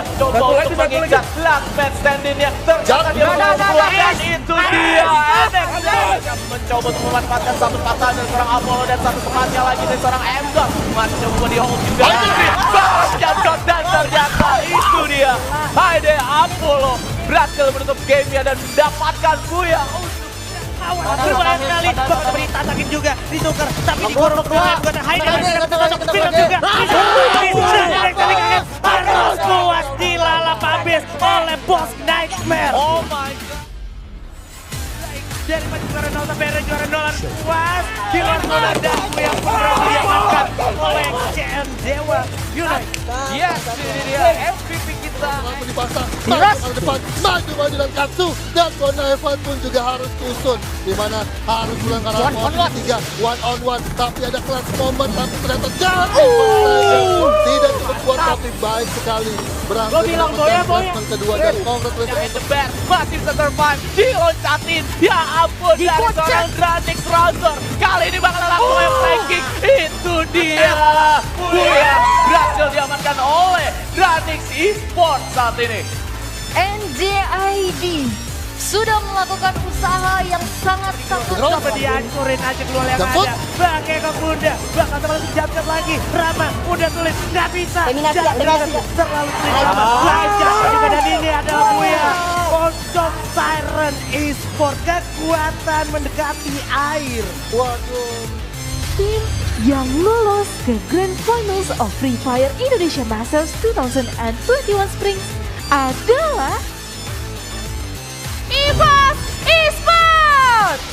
dia coba untuk mengincar Last stand-in-nya. Ternyata dia berubah dan itu dia. NX mencoba untuk memanfaatkan satu patahan dari seorang Apollo dan satu temannya lagi dari seorang Ember. Masih coba di hold juga. Balas jump dan ternyata itu dia. Hayde Apollo berhasil menutup gamenya dan mendapatkan Buya. Lumayan sekali, bakal ditatakin juga, ditukar, tapi digorok dengan bukan Hayde masih dapat masuk film juga. Harus puas dilalap habis oleh Boss Nightmare. Oh my god. Dari juara 0 sampai juara 0 puas di luar zona dan yang berhasil diamankan oleh CM Dewa United. Yes, ini dia MVP kita. Mampu dipasang, maju ke depan, maju dan Katsu dan Kona Evan pun juga harus tusun, dimana harus pulang karena posisi 3 one on one, tapi ada kelas momen tapi ternyata jalan tidak cukup kuat tapi baik sekali berhasil mendapatkan placement kedua dan congratulations. The best masih bisa survive, diloncatin, ya ampun dari seorang Dranix Rouser. Kali ini bakal langsung flanking, itu dia. Buya berhasil diamankan oleh Dranix Esports saat ini. NJID sudah melakukan usaha yang sangat-sangat Coba dihancurin aja keluar yang ada. Pakai ke bunda, bakal terlalu jam-jam lagi. Rama udah sulit, nggak bisa. Terlalu sulit Rama. Belajar juga dan ini adalah Buya. Untuk Siren Esports, kekuatan mendekati air. Waduh. tim yang lolos ke Grand Finals of Free Fire Indonesia Masters 2021 Springs adalah EVOS Esports!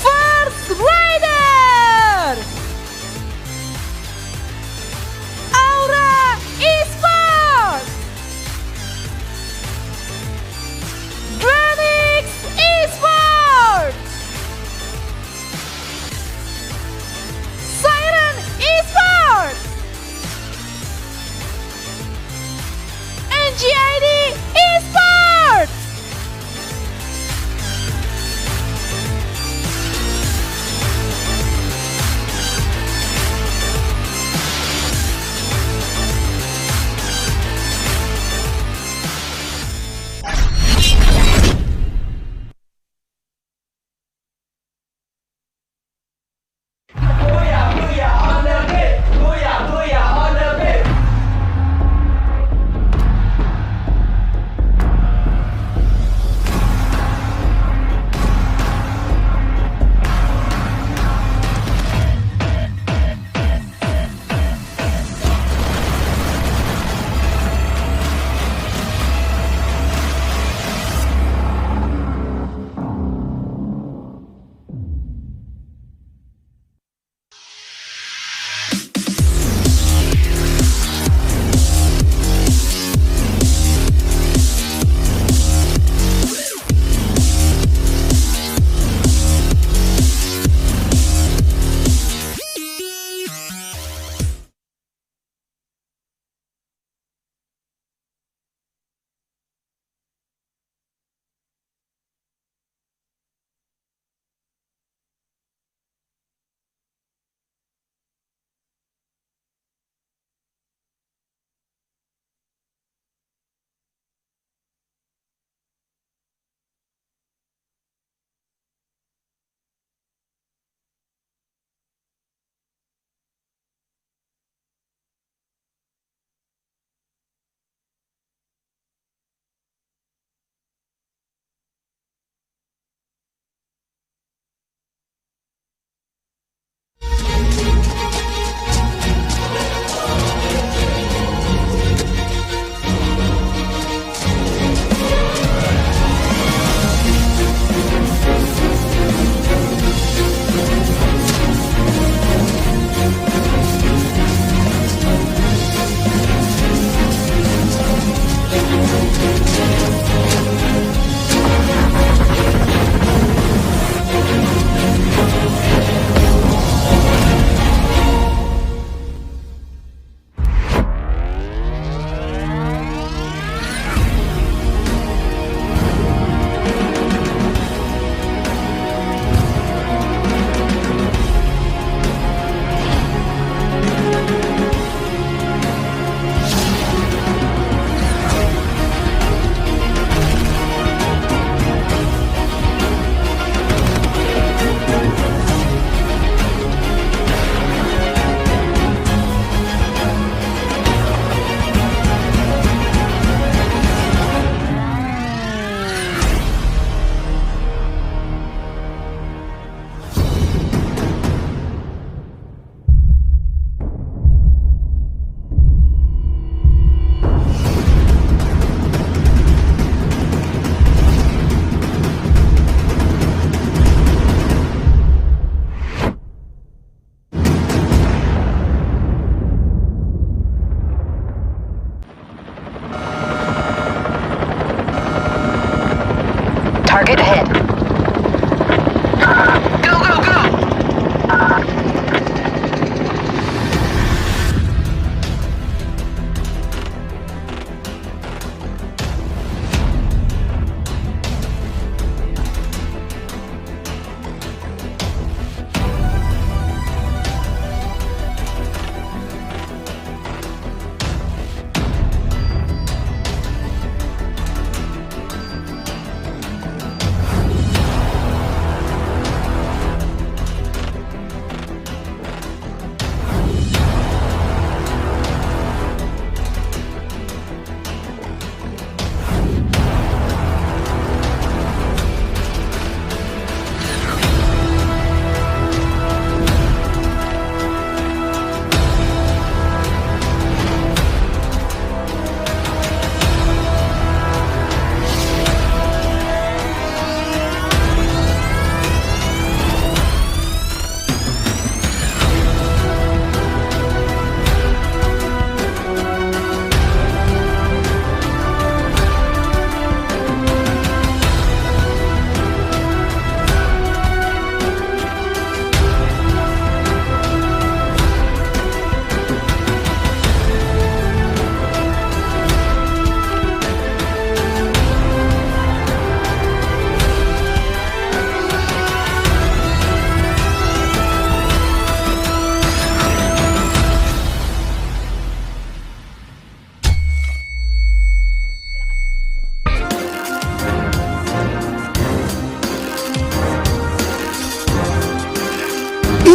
First Rider! Aura Esports! Dranix Esports! Siren Esports!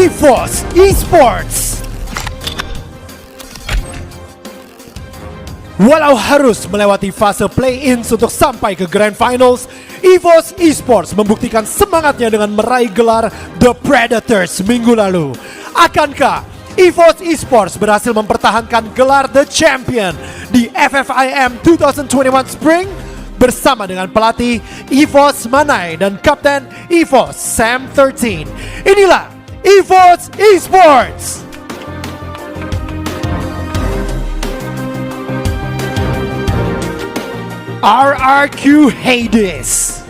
EVOS Esports. Walau harus melewati fase play-ins untuk sampai ke Grand Finals, EVOS Esports membuktikan semangatnya dengan meraih gelar The Predators minggu lalu. Akankah EVOS Esports berhasil mempertahankan gelar The Champion di FFIM 2021 Spring? Bersama dengan pelatih EVOS Manai dan Kapten EVOS Sam 13. Inilah EVOS Esports. RRQ Hades.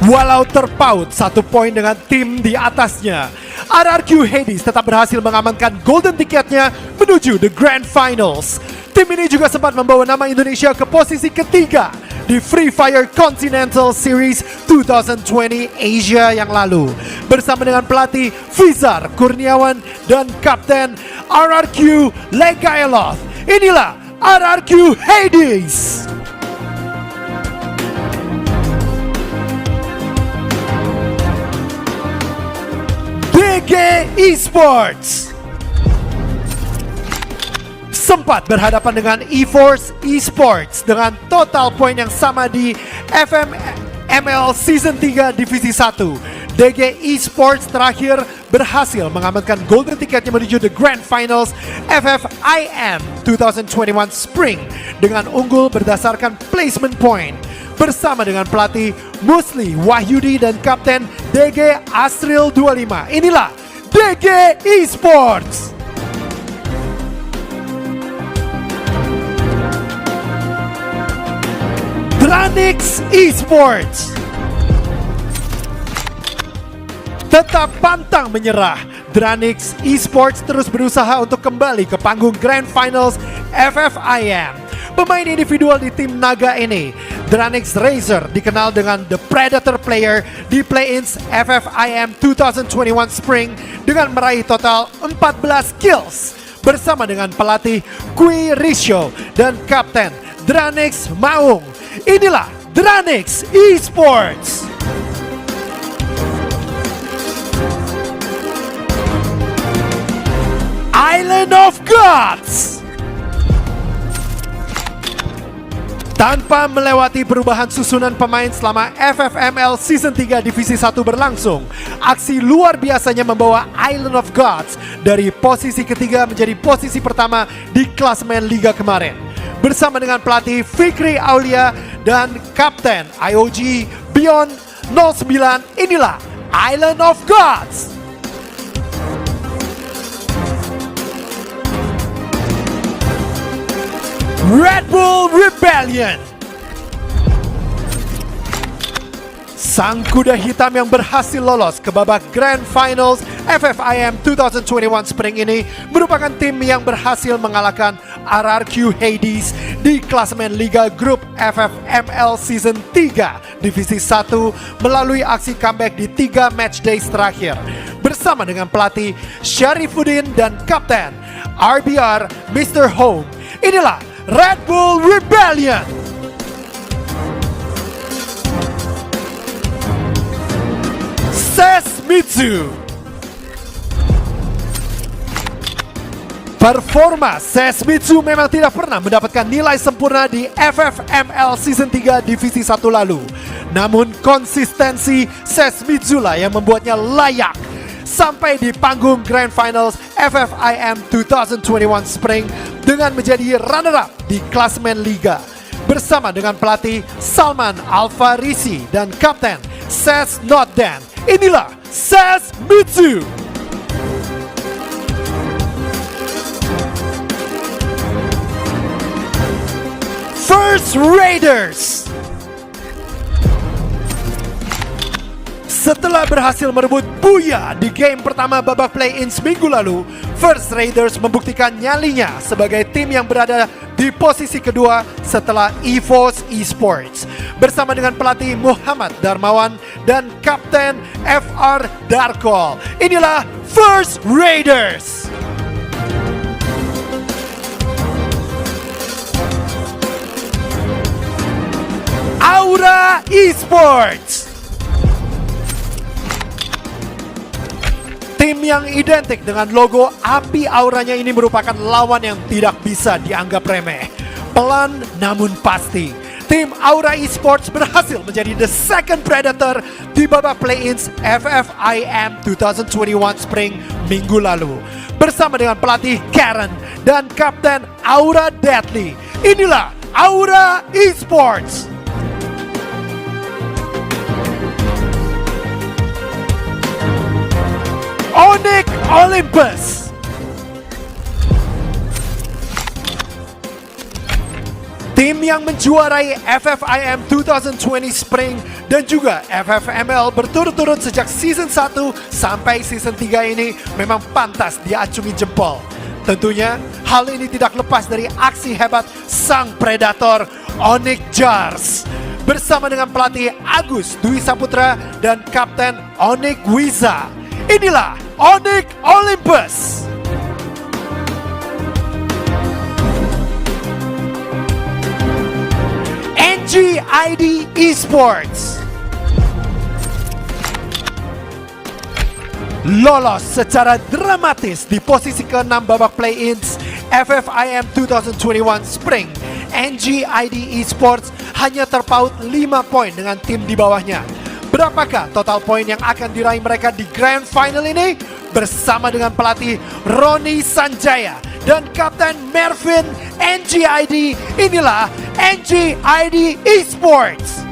Walau terpaut 1 poin dengan tim di atasnya, RRQ Hades tetap berhasil mengamankan golden ticketnya menuju the Grand Finals. Tim ini juga sempat membawa nama Indonesia ke posisi ketiga di Free Fire Continental Series 2020 Asia yang lalu. Bersama dengan pelatih Fizar Kurniawan dan Kapten RRQ Legaelov. Inilah RRQ Hades. DG Esports sempat berhadapan dengan EVOS Esports dengan total poin yang sama di FMML Season 3 Divisi 1. DG Esports terakhir berhasil mengamankan golden ticketnya menuju the Grand Finals FFIM 2021 Spring dengan unggul berdasarkan placement point. Bersama dengan pelatih Musli Wahyudi dan Kapten DG Asril 25. Inilah DG Esports. Dranix Esports tetap pantang menyerah. Dranix Esports terus berusaha untuk kembali ke panggung Grand Finals FFIM. Pemain individual di tim naga ini, Dranix Razer, dikenal dengan The Predator Player di Play-ins FFIM 2021 Spring dengan meraih total 14 kills. Bersama dengan pelatih Kui Risho dan Kapten Dranix Maung. Inilah Dranix Esports. Island of Gods. Tanpa melewati perubahan susunan pemain selama FFML Season 3 Divisi 1 berlangsung, aksi luar biasanya membawa Island of Gods dari posisi ketiga menjadi posisi pertama di klasemen Liga kemarin. Bersama dengan pelatih Fikri Aulia dan Kapten IOG Beyond 09, inilah Island of Gods. Red Bull Rebellion. Sang kuda hitam yang berhasil lolos ke babak Grand Finals FFIM 2021 Spring ini merupakan tim yang berhasil mengalahkan RRQ Hades di klasemen Liga Grup FFML Season 3 Divisi 1 melalui aksi comeback di 3 match days terakhir. Bersama dengan pelatih Syarifuddin dan Kapten RBR Mr. Home. Inilah Red Bull Rebellion. Sesmitsu. Performa Sesmitsu memang tidak pernah mendapatkan nilai sempurna di FFML Season 3 Divisi 1 lalu. Namun konsistensi Sesmitsu lah yang membuatnya layak sampai di panggung Grand Finals FFIM 2021 Spring dengan menjadi runner-up di klasemen Liga. Bersama dengan pelatih Salman Alfarisi dan Kapten Ses Notdan. Inilah Sesmitsu. First Raiders. Setelah berhasil merebut Booyah di game pertama babak play-in minggu lalu, First Raiders membuktikan nyalinya sebagai tim yang berada di posisi kedua setelah EVOS Esports. Bersama dengan pelatih Muhammad Darmawan dan Kapten FR Darkol. Inilah First Raiders. Aura Esports. Tim yang identik dengan logo api auranya ini merupakan lawan yang tidak bisa dianggap remeh. Pelan namun pasti. Tim Aura Esports berhasil menjadi the second predator di babak play-ins FFIM 2021 Spring minggu lalu. Bersama dengan pelatih Karen dan kapten Aura Deadly. Inilah Aura Esports. Onyx Olympus. Tim yang menjuarai FFIM 2020 Spring dan juga FFML berturut-turut sejak season 1 sampai season 3 ini memang pantas diacungi jempol. Tentunya hal ini tidak lepas dari aksi hebat sang predator Onyx Jars. Bersama dengan pelatih Agus Dwi Saputra dan kapten Onyx Wiza. Inilah Onyx Olympus. NGID Esports. Lolos secara dramatis di posisi ke-6 babak play-ins FFIM 2021 Spring. NGID Esports hanya terpaut 5 poin dengan tim di bawahnya. Berapakah total poin yang akan diraih mereka di Grand Final ini? Bersama dengan pelatih Roni Sanjaya dan Kapten Mervin NGID, inilah NGID Esports.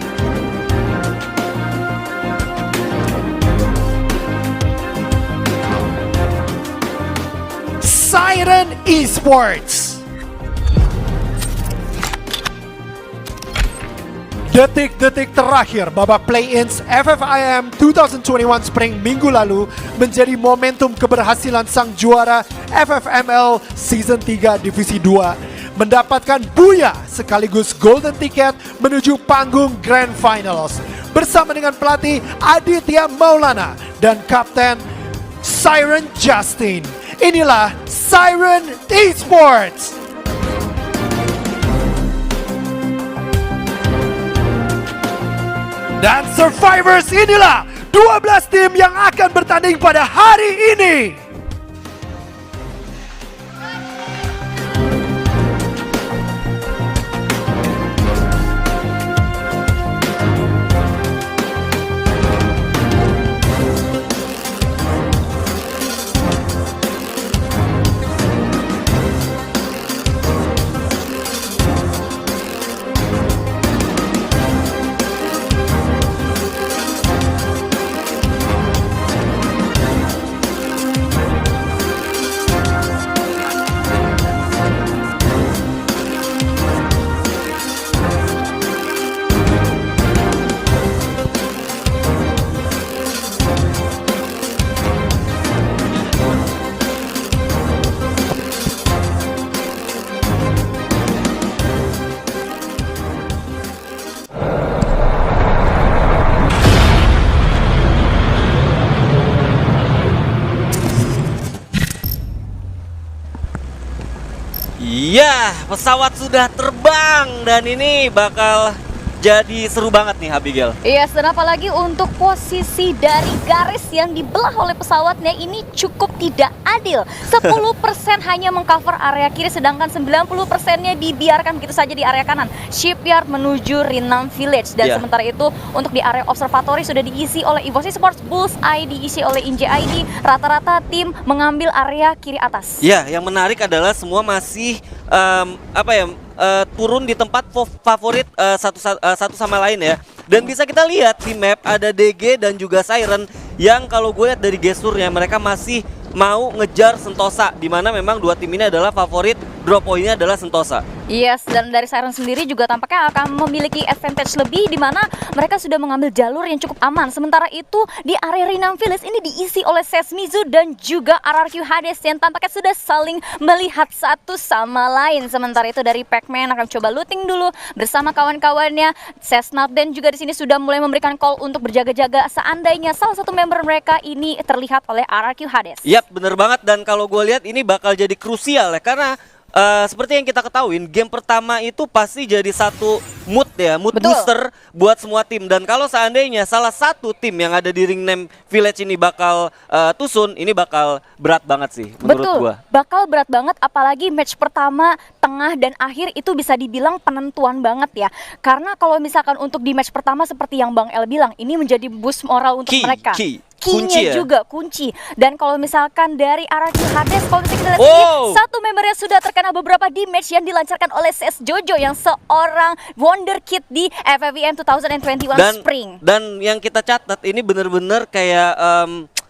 Siren Esports. Detik-detik terakhir babak play-ins FFIM 2021 Spring minggu lalu menjadi momentum keberhasilan sang juara FFML Season 3 Divisi 2 mendapatkan buya sekaligus golden ticket menuju panggung Grand Finals bersama dengan pelatih Aditya Maulana dan Kapten Siren Justin. Inilah Siren Esports. Dan Survivors, inilah 12 tim yang akan bertanding pada hari ini. Ya, pesawat sudah terbang dan ini bakal jadi seru banget nih Abigail. Yes, dan apalagi untuk posisi dari garis yang dibelah oleh pesawatnya ini cukup tidak adil. 10% hanya mengcover area kiri sedangkan 90%-nya dibiarkan begitu saja di area kanan. Shipyard menuju Rinam Village dan sementara itu untuk di area observatory sudah diisi oleh EVOS Esports, Bullseye diisi oleh NGID. Rata-rata tim mengambil area kiri atas. Ya, yang menarik adalah semua masih turun di tempat favorit satu sama lain ya. Dan bisa kita lihat di map ada DG dan juga Siren yang kalau gue lihat dari gesturnya mereka masih mau ngejar Sentosa, di mana memang dua tim ini adalah favorit, drop poinnya adalah Sentosa. Yes, dan dari Siren sendiri juga tampaknya akan memiliki advantage lebih di mana mereka sudah mengambil jalur yang cukup aman. Sementara itu di area Rinam Village ini diisi oleh Sesmizu dan juga RRQ Hades yang tampaknya sudah saling melihat satu sama lain. Sementara itu dari Pac-Man akan coba looting dulu bersama kawan-kawannya. Sesnat dan juga di sini sudah mulai memberikan call untuk berjaga-jaga seandainya salah satu member mereka ini terlihat oleh RRQ Hades. Yap, bener banget, dan kalau gue lihat ini bakal jadi krusial ya karena seperti yang kita ketahuin, game pertama itu pasti jadi satu mood ya, mood Betul. booster buat semua tim. Dan kalau seandainya salah satu tim yang ada di Ringnam Village ini bakal tusun, ini bakal berat banget sih menurut Betul, gua. bakal berat banget apalagi match pertama, tengah, dan akhir itu bisa dibilang penentuan banget ya. Karena kalau misalkan untuk di match pertama seperti yang Bang El bilang, ini menjadi boost moral untuk mereka. Kunci Key-nya ya? juga kunci. Dan kalau misalkan dari RRQ Hades, kalau misalkan kita lihat Oh. ini, satu membernya sudah terkena beberapa damage yang dilancarkan oleh CS Jojo yang seorang wonderkid di FFVM 2021 Spring. Dan yang kita catat ini bener-bener kayak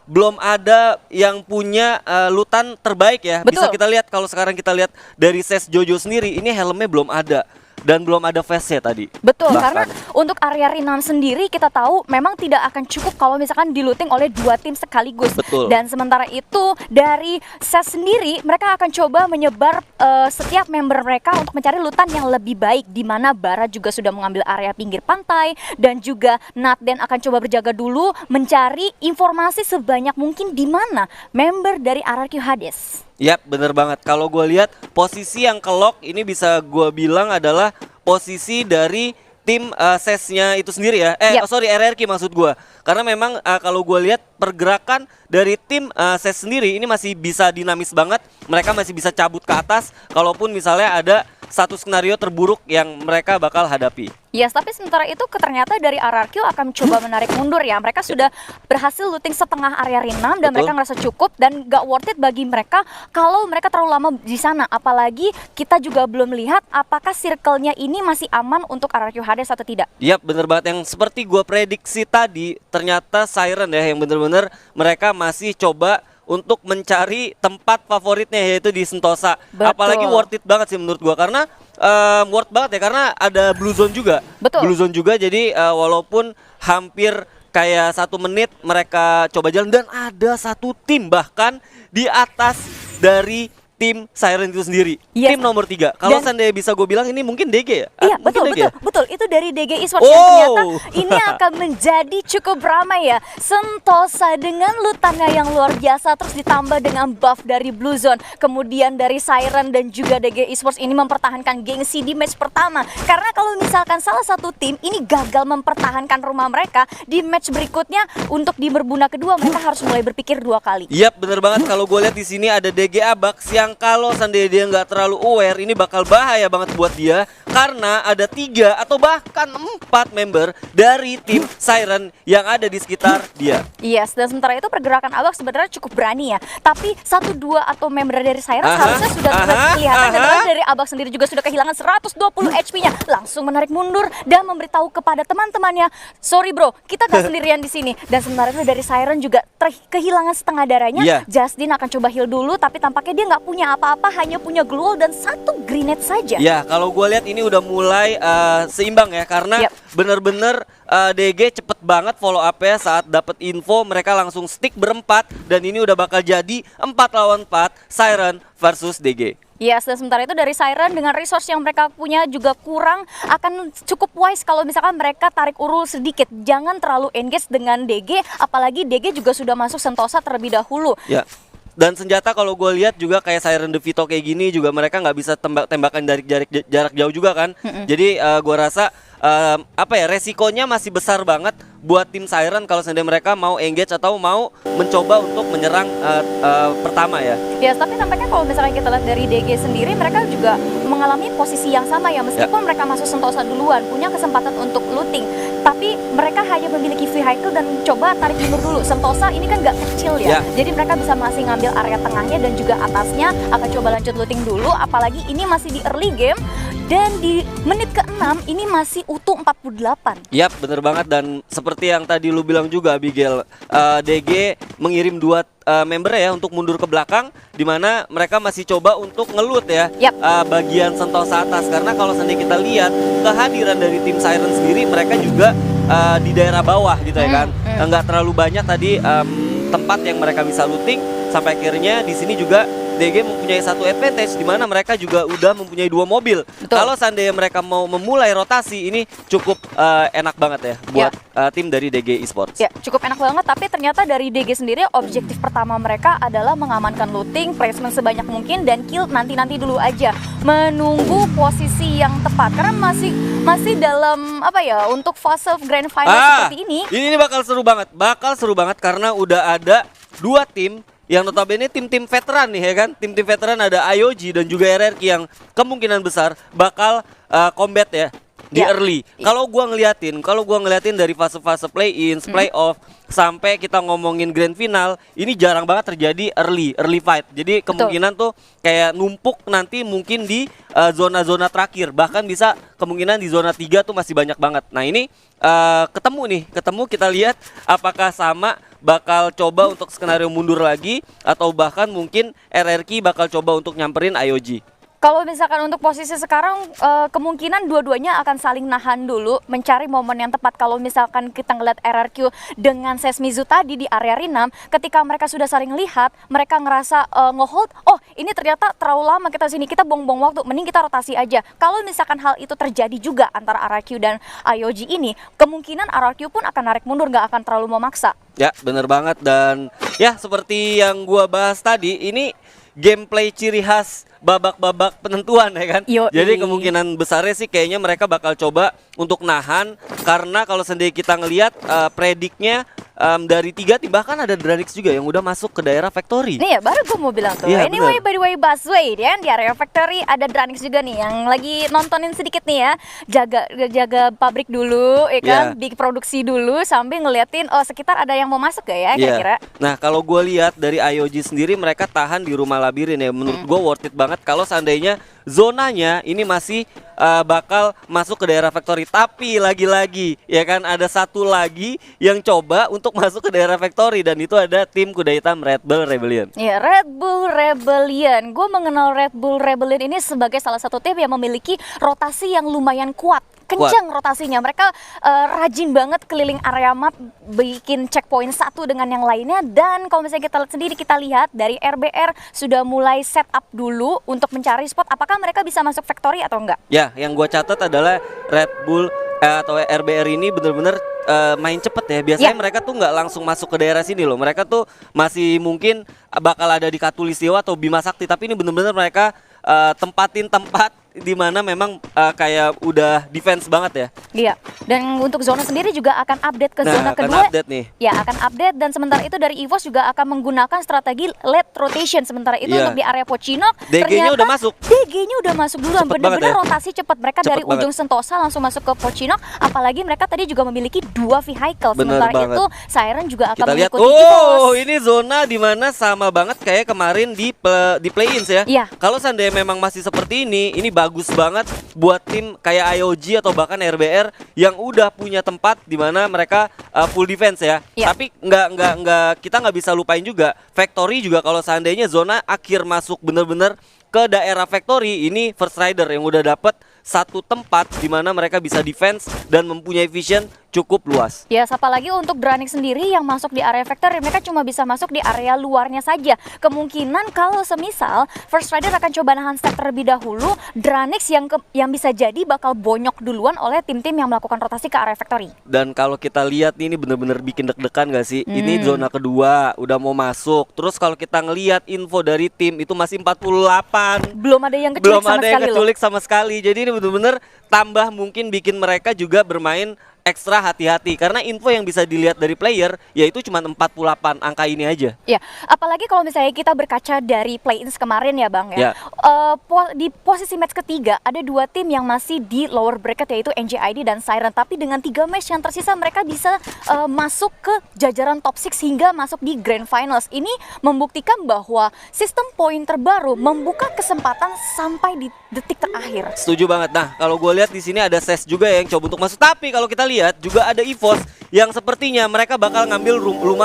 belum ada yang punya lutan terbaik ya. Bisa Betul. kita lihat kalau sekarang kita lihat dari ses Jojo sendiri, ini helmnya belum ada. Dan belum ada face-nya tadi. Betul, Bahkan. karena untuk area Rinam sendiri kita tahu memang tidak akan cukup kalau misalkan diluting oleh dua tim sekaligus. Betul. Dan sementara itu dari SES sendiri mereka akan coba menyebar setiap member mereka untuk mencari lutan yang lebih baik, di mana Bara juga sudah mengambil area pinggir pantai dan juga Natden akan coba berjaga dulu mencari informasi sebanyak mungkin di mana member dari RRQ Hades. Yap, bener banget. Kalau gue lihat posisi yang kelok ini bisa gue bilang adalah posisi dari tim sesnya itu sendiri ya. Yap. Sorry, RRQ maksud gue. Karena memang kalau gue lihat pergerakan dari tim ses sendiri ini masih bisa dinamis banget. Mereka masih bisa cabut ke atas kalaupun misalnya ada satu skenario terburuk yang mereka bakal hadapi. Yes, tapi sementara itu ternyata dari RRQ akan coba menarik mundur ya. Mereka sudah berhasil looting setengah area Rinam dan Betul. mereka ngerasa cukup dan gak worth it bagi mereka kalau mereka terlalu lama di sana. Apalagi kita juga belum lihat apakah circle-nya ini masih aman untuk RRQ Hades atau tidak. Yap, bener banget. Yang seperti gue prediksi tadi, ternyata Siren ya yang bener-bener mereka masih coba untuk mencari tempat favoritnya yaitu di Sentosa. Betul. Apalagi worth it banget sih menurut gua karena worth banget ya karena ada Blue Zone juga. Betul. Blue Zone juga jadi walaupun hampir kayak 1 menit mereka coba jalan dan ada satu tim bahkan di atas dari tim Siren itu sendiri. Yes. Tim nomor 3. Kalau Dan- seandainya bisa gue bilang ini mungkin DG ya? Iya, Mungkin betul, DG ya? betul. Itu dari DG Esports Oh. yang ternyata ini akan menjadi cukup ramai ya. Sentosa dengan lutannya yang luar biasa terus ditambah dengan buff dari Blue Zone. Kemudian dari Siren dan juga DG Esports ini mempertahankan gengsi di match pertama. Karena kalau misalkan salah satu tim ini gagal mempertahankan rumah mereka di match berikutnya untuk di berbuna kedua mereka harus mulai berpikir 2 kali. Yap, bener banget. Kalau gue lihat di sini ada DG Abax yang kalau seandainya dia nggak terlalu aware, ini bakal bahaya banget buat dia karena ada 3 atau bahkan 4 member dari tim Siren yang ada di sekitar dia. Yes, dan sementara itu pergerakan Abax sebenarnya cukup berani ya. Tapi 1-2 atau member dari Siren Aha, seharusnya sudah aha, kelihatan dan aha. dari Abax sendiri juga sudah kehilangan 120 HP-nya. Langsung menarik mundur dan memberitahu kepada teman-temannya, sorry bro, kita gak sendirian di sini. Dan sementara itu dari Siren juga kehilangan setengah darahnya. Iya. Justin akan coba heal dulu, tapi tampaknya dia nggak punya apa-apa, hanya punya glue wall dan 1 grenade saja. Ya, kalau gue lihat ini udah mulai seimbang ya karena Yap. bener-bener DG cepet banget follow up ya saat dapat info mereka langsung stick berempat dan ini udah bakal jadi 4 lawan 4 Siren versus DG. Yes, dan sementara itu dari Siren dengan resource yang mereka punya juga kurang, akan cukup wise kalau misalkan mereka tarik urul sedikit. Jangan terlalu engage dengan DG, apalagi DG juga sudah masuk Sentosa terlebih dahulu. Ya. Dan senjata kalau gue lihat juga kayak Siren DeVito kayak gini juga mereka nggak bisa tembakan dari jarak jauh juga kan. Jadi gue rasa resikonya masih besar banget buat tim Siren kalau seandainya mereka mau engage atau mau mencoba untuk menyerang pertama ya. Ya, tapi tampaknya kalau misalnya kita lihat dari DG sendiri, mereka juga mengalami posisi yang sama ya. Meskipun mereka masuk Sentosa duluan, punya kesempatan untuk looting, tapi mereka hanya memiliki vehicle dan coba tarik mundur dulu. Sentosa ini kan nggak kecil ya, jadi mereka bisa masih ngambil area tengahnya dan juga atasnya, akan coba lanjut looting dulu. Apalagi ini masih di early game dan di menit ke-6 ini masih utuh 48. Yap, bener banget dan seperti yang tadi lu bilang juga Abigail, DG mengirim 2 member ya untuk mundur ke belakang di mana mereka masih coba untuk ngelut ya bagian Sentosa atas karena kalau seandainya kita lihat kehadiran dari tim Siren sendiri mereka juga di daerah bawah gitu ya kan. Nggak terlalu banyak tadi tempat yang mereka bisa looting sampai akhirnya di sini juga DG mempunyai satu advantage di mana mereka juga udah mempunyai 2 mobil. Betul. Kalau seandainya mereka mau memulai rotasi ini cukup enak banget ya buat tim dari DG Esports. Ya, cukup enak banget, tapi ternyata dari DG sendiri objektif pertama mereka adalah mengamankan looting, placement sebanyak mungkin, dan kill nanti dulu aja. Menunggu posisi yang tepat, karena masih dalam apa ya, untuk fase grand final seperti ini. Ini bakal seru banget karena udah ada 2 tim yang notabene tim-tim veteran nih ya kan. Tim-tim veteran ada IOG dan juga RRQ yang kemungkinan besar bakal combat ya di early. Kalau gua ngeliatin dari fase-fase play-in, play-off sampai kita ngomongin grand final, ini jarang banget terjadi early fight. Jadi kemungkinan tuh kayak numpuk nanti mungkin di zona-zona terakhir. Bahkan bisa kemungkinan di zona 3 tuh masih banyak banget. Nah, ini ketemu kita lihat apakah sama bakal coba untuk skenario mundur lagi atau bahkan mungkin RRQ bakal coba untuk nyamperin IOG. Kalau misalkan untuk posisi sekarang, kemungkinan dua-duanya akan saling nahan dulu, mencari momen yang tepat. Kalau misalkan kita ngeliat RRQ dengan Sesmizu tadi di area Rinam, ketika mereka sudah saling lihat, mereka ngerasa nge-hold, oh ini ternyata terlalu lama kita sini, kita buang-buang waktu, mending kita rotasi aja. Kalau misalkan hal itu terjadi juga antara RRQ dan IOG ini, kemungkinan RRQ pun akan narik mundur, nggak akan terlalu memaksa. Ya, bener banget. Dan ya seperti yang gua bahas tadi, ini gameplay ciri khas babak-babak penentuan ya kan. Jadi kemungkinan besarnya sih kayaknya mereka bakal coba untuk nahan, karena kalau sendiri kita ngelihat prediknya dari 3 tim, bahkan ada Dranix juga yang udah masuk ke daerah factory. Nih ya, baru gue mau bilang tuh. Iya, Anyway, by the way, Busway ya, di area factory ada Dranix juga nih yang lagi nontonin sedikit nih ya. Jaga pabrik dulu ya kan, bikin produksi dulu sambil ngeliatin sekitar ada yang mau masuk gak ya kira-kira. Nah, kalau gue lihat dari IOG sendiri, mereka tahan di rumah labirin ya. Menurut gue worth it banget kalau seandainya zonanya ini masih bakal masuk ke daerah factory. Tapi lagi-lagi ya kan, ada satu lagi yang coba untuk masuk ke daerah factory, dan itu ada tim kuda hitam Red Bull Rebellion. Ya, Red Bull Rebellion. Gue mengenal Red Bull Rebellion ini sebagai salah satu tim yang memiliki rotasi yang lumayan kuat. Kencang rotasinya, mereka rajin banget keliling area map, bikin checkpoint satu dengan yang lainnya. Dan kalau misalnya kita lihat dari RBR sudah mulai set up dulu untuk mencari spot apakah mereka bisa masuk factory atau enggak. Ya, yang gue catat adalah Red Bull atau RBR ini bener-bener main cepet ya. Biasanya mereka tuh nggak langsung masuk ke daerah sini loh. Mereka tuh masih mungkin bakal ada di Katulistiwa atau Bima Sakti, tapi ini bener-bener mereka tempatin tempat di mana memang kayak udah defense banget ya. Iya. Dan untuk zona sendiri juga akan update ke zona kedua. Update nih. Ya, akan update, dan sementara itu dari EVOS juga akan menggunakan strategi late rotation. Sementara itu untuk di area Pocinok, DG-nya udah masuk. DG-nya udah masuk duluan, bener-bener rotasi cepat. Mereka Cepet dari ujung Sentosa langsung masuk ke Pocinok, apalagi mereka tadi juga memiliki 2 vehicle. Sementara itu Siren juga akan mengikuti EVOS. Ini zona dimana sama banget kayak kemarin di play-ins ya. Kalau seandainya memang masih seperti ini bagus banget buat tim kayak IOG atau bahkan RBR yang udah punya tempat di mana mereka full defense ya. Tapi kita nggak bisa lupain juga factory juga, kalau seandainya zona akhir masuk bener-bener ke daerah factory, ini First Rider yang udah dapet satu tempat di mana mereka bisa defense dan mempunyai vision cukup luas. Ya, apalagi untuk Dranix sendiri yang masuk di area factory, mereka cuma bisa masuk di area luarnya saja. Kemungkinan kalau semisal First Rider akan coba nahan step terlebih dahulu, Dranix yang bisa jadi bakal bonyok duluan oleh tim-tim yang melakukan rotasi ke area factory. Dan kalau kita lihat ini bener-bener bikin deg-degan gak sih? Ini zona kedua udah mau masuk. Terus kalau kita ngelihat info dari tim itu masih 48. Belum ada yang keculik sama sekali. Jadi ini bener-bener tambah mungkin bikin mereka juga bermain ekstra hati-hati, karena info yang bisa dilihat dari player yaitu cuma 48 angka ini aja. Ya, apalagi kalau misalnya kita berkaca dari play-ins kemarin ya Bang ya. Di posisi match ketiga ada 2 tim yang masih di lower bracket, yaitu NJID dan Siren. Tapi dengan 3 match yang tersisa mereka bisa masuk ke jajaran top 6 hingga masuk di grand finals. Ini membuktikan bahwa sistem poin terbaru membuka kesempatan sampai di detik terakhir. Setuju banget. Nah, kalau gue lihat di sini ada SES juga yang coba untuk masuk. Tapi kalau kita lihat juga ada EVOS yang sepertinya mereka bakal ngambil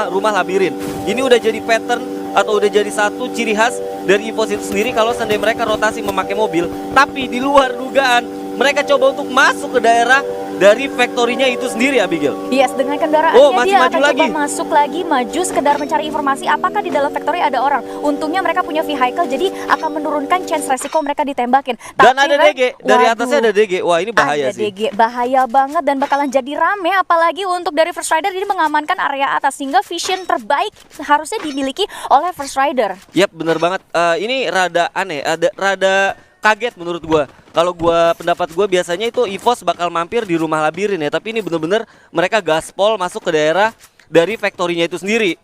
rumah labirin. Ini udah jadi pattern atau udah jadi satu ciri khas dari EVOS itu sendiri kalau seandainya mereka rotasi memakai mobil. Tapi di luar dugaan mereka coba untuk masuk ke daerah dari factory-nya itu sendiri, Abigail. Yes, dengan kendaraannya Oh, masih dia maju akan lagi. coba masuk lagi, maju sekedar mencari informasi apakah di dalam factory ada orang. Untungnya mereka punya vehicle, jadi akan menurunkan chance resiko mereka ditembakin. Dan Tapi, ada Ren, DG, dari waduh, atasnya ada DG. Wah, ini bahaya ada sih. DG, bahaya banget dan bakalan jadi rame. Apalagi untuk dari First Rider ini mengamankan area atas, sehingga vision terbaik harusnya dimiliki oleh First Rider. Yap, bener banget. Ini rada aneh, rada kaget menurut gua. Kalau pendapat gua biasanya itu EVOS bakal mampir di rumah labirin ya, tapi ini bener-bener mereka gaspol masuk ke daerah dari factory-nya itu sendiri.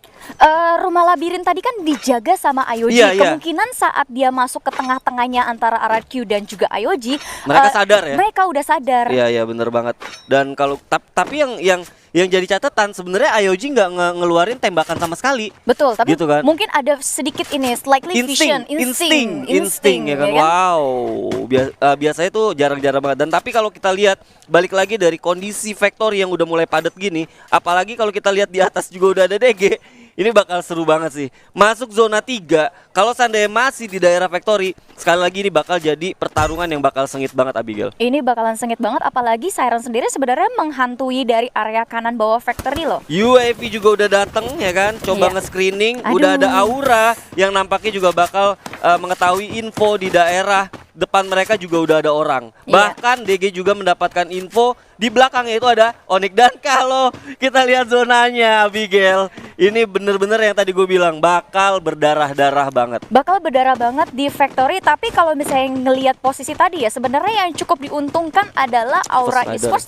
Rumah labirin tadi kan dijaga sama IOG. Iya, iya. Kemungkinan saat dia masuk ke tengah-tengahnya antara RRQ dan juga IOG, Mereka sadar ya? Mereka udah sadar. Iya bener banget. Dan kalau tapi yang jadi catatan sebenarnya IOG nggak ngeluarin tembakan sama sekali. Betul, tapi Gitu kan? mungkin ada sedikit ini slightly vision, insting ya kan. Wow, biasanya tuh jarang-jarang banget. Dan tapi kalau kita lihat balik lagi dari kondisi factory yang udah mulai padat gini, apalagi kalau kita lihat di atas juga udah ada DG. Ini bakal seru banget sih. Masuk zona 3, kalau seandainya masih di daerah factory, sekali lagi ini bakal jadi pertarungan yang bakal sengit banget, Abigail. Ini bakalan sengit banget, apalagi Siren sendiri sebenarnya menghantui dari area kanan bawah factory loh. UAV juga udah dateng ya kan, coba Iya. nge-screening, Aduh. udah ada Aura yang nampaknya juga bakal mengetahui info di daerah depan mereka juga udah ada orang. Iya. Bahkan DG juga mendapatkan info di belakangnya itu ada Onyx. Dan kalau kita lihat zonanya, Abigail, ini bener-bener yang tadi gue bilang bakal berdarah-darah banget. Bakal berdarah banget di factory, tapi kalau misalnya ngelihat posisi tadi ya, sebenarnya yang cukup diuntungkan adalah Aura First Esports,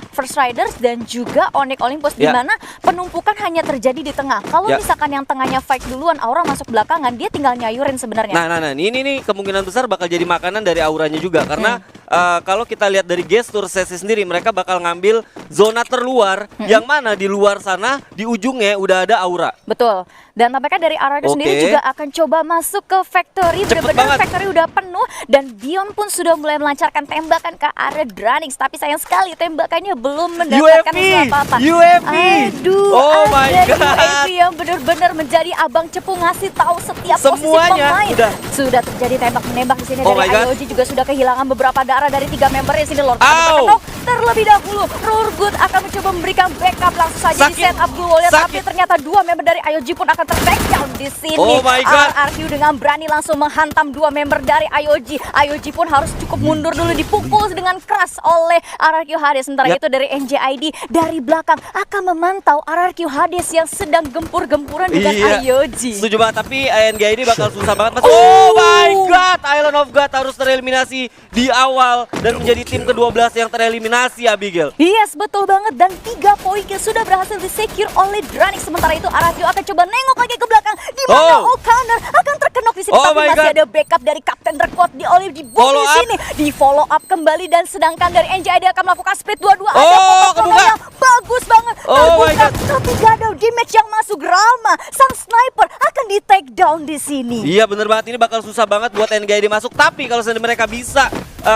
First Riders dan juga Onyx Olympus, di Ya. mana penumpukan hanya terjadi di tengah. Kalau Ya. misalkan yang tengahnya fight duluan, Aura masuk belakangan, dia tinggal nyayurin sebenarnya. Nah, ini nih kemungkinan besar bakal jadi makanan dari Auranya juga. Karena kalau kita lihat dari gestur sesi sendiri, mereka bakal ngambil zona terluar, yang mana di luar sana, di ujungnya udah ada Aura. Betul. Dan tampaknya dari RRQ Oke. sendiri juga akan coba masuk ke factory. Cepet Benar-benar banget. factory udah penuh dan Bion pun sudah mulai melancarkan tembakan ke arah Dranix. Tapi sayang sekali tembakannya belum mendapatkan apa-apa. UAV. Aduh, Oh my ada God. UAV yang benar-benar menjadi abang cepu, ngasih tahu setiap Semuanya posisi pemain. udah. Sudah terjadi tembak menembak di sini Oh my dari God. IOG, juga sudah kehilangan beberapa darah dari 3 member di sini. Lord Ow. Thunderbolts terlebih dahulu. Rurgut akan mencoba memberikan backup langsung saja di Sakit. set up Blue Warrior, tapi Sakit. ternyata 2 member dari IOG pun akan ter-takedown di sini. Oh my God. RRQ dengan berani langsung menghantam 2 member dari IOG. IOG pun harus cukup mundur dulu, dipukul dengan keras oleh RRQ Hades. Sementara Yap. itu dari NJID dari belakang akan memantau RRQ Hades yang sedang gempur-gempuran dengan IOG. Setuju banget, tapi ANG ini bakal susah banget. Oh my God, Island of God harus tereliminasi di awal dan menjadi tim ke-12 yang tereliminasi, Abigail. Yes, betul banget. Dan 3 poin sudah berhasil di-secure oleh Dranix. Sementara itu RRQ akan coba nengok lagi ke belakang, di mana Oh. O'Connor akan terkenok di sini. Oh Tapi my masih God. ada backup dari Kapten terkuat di Olive di Follow bumi up. sini. Di follow up kembali, dan sedangkan dari NJID akan melakukan split 2-2. Ada Oh, potong kebuka. yang bagus banget. Oh my Terbuka, God. tapi gak ada damage yang masuk. Rama, sang sniper akan di take down di sini. Iya bener banget, ini bakal susah banget buat NGID masuk. Tapi kalau seandainya mereka bisa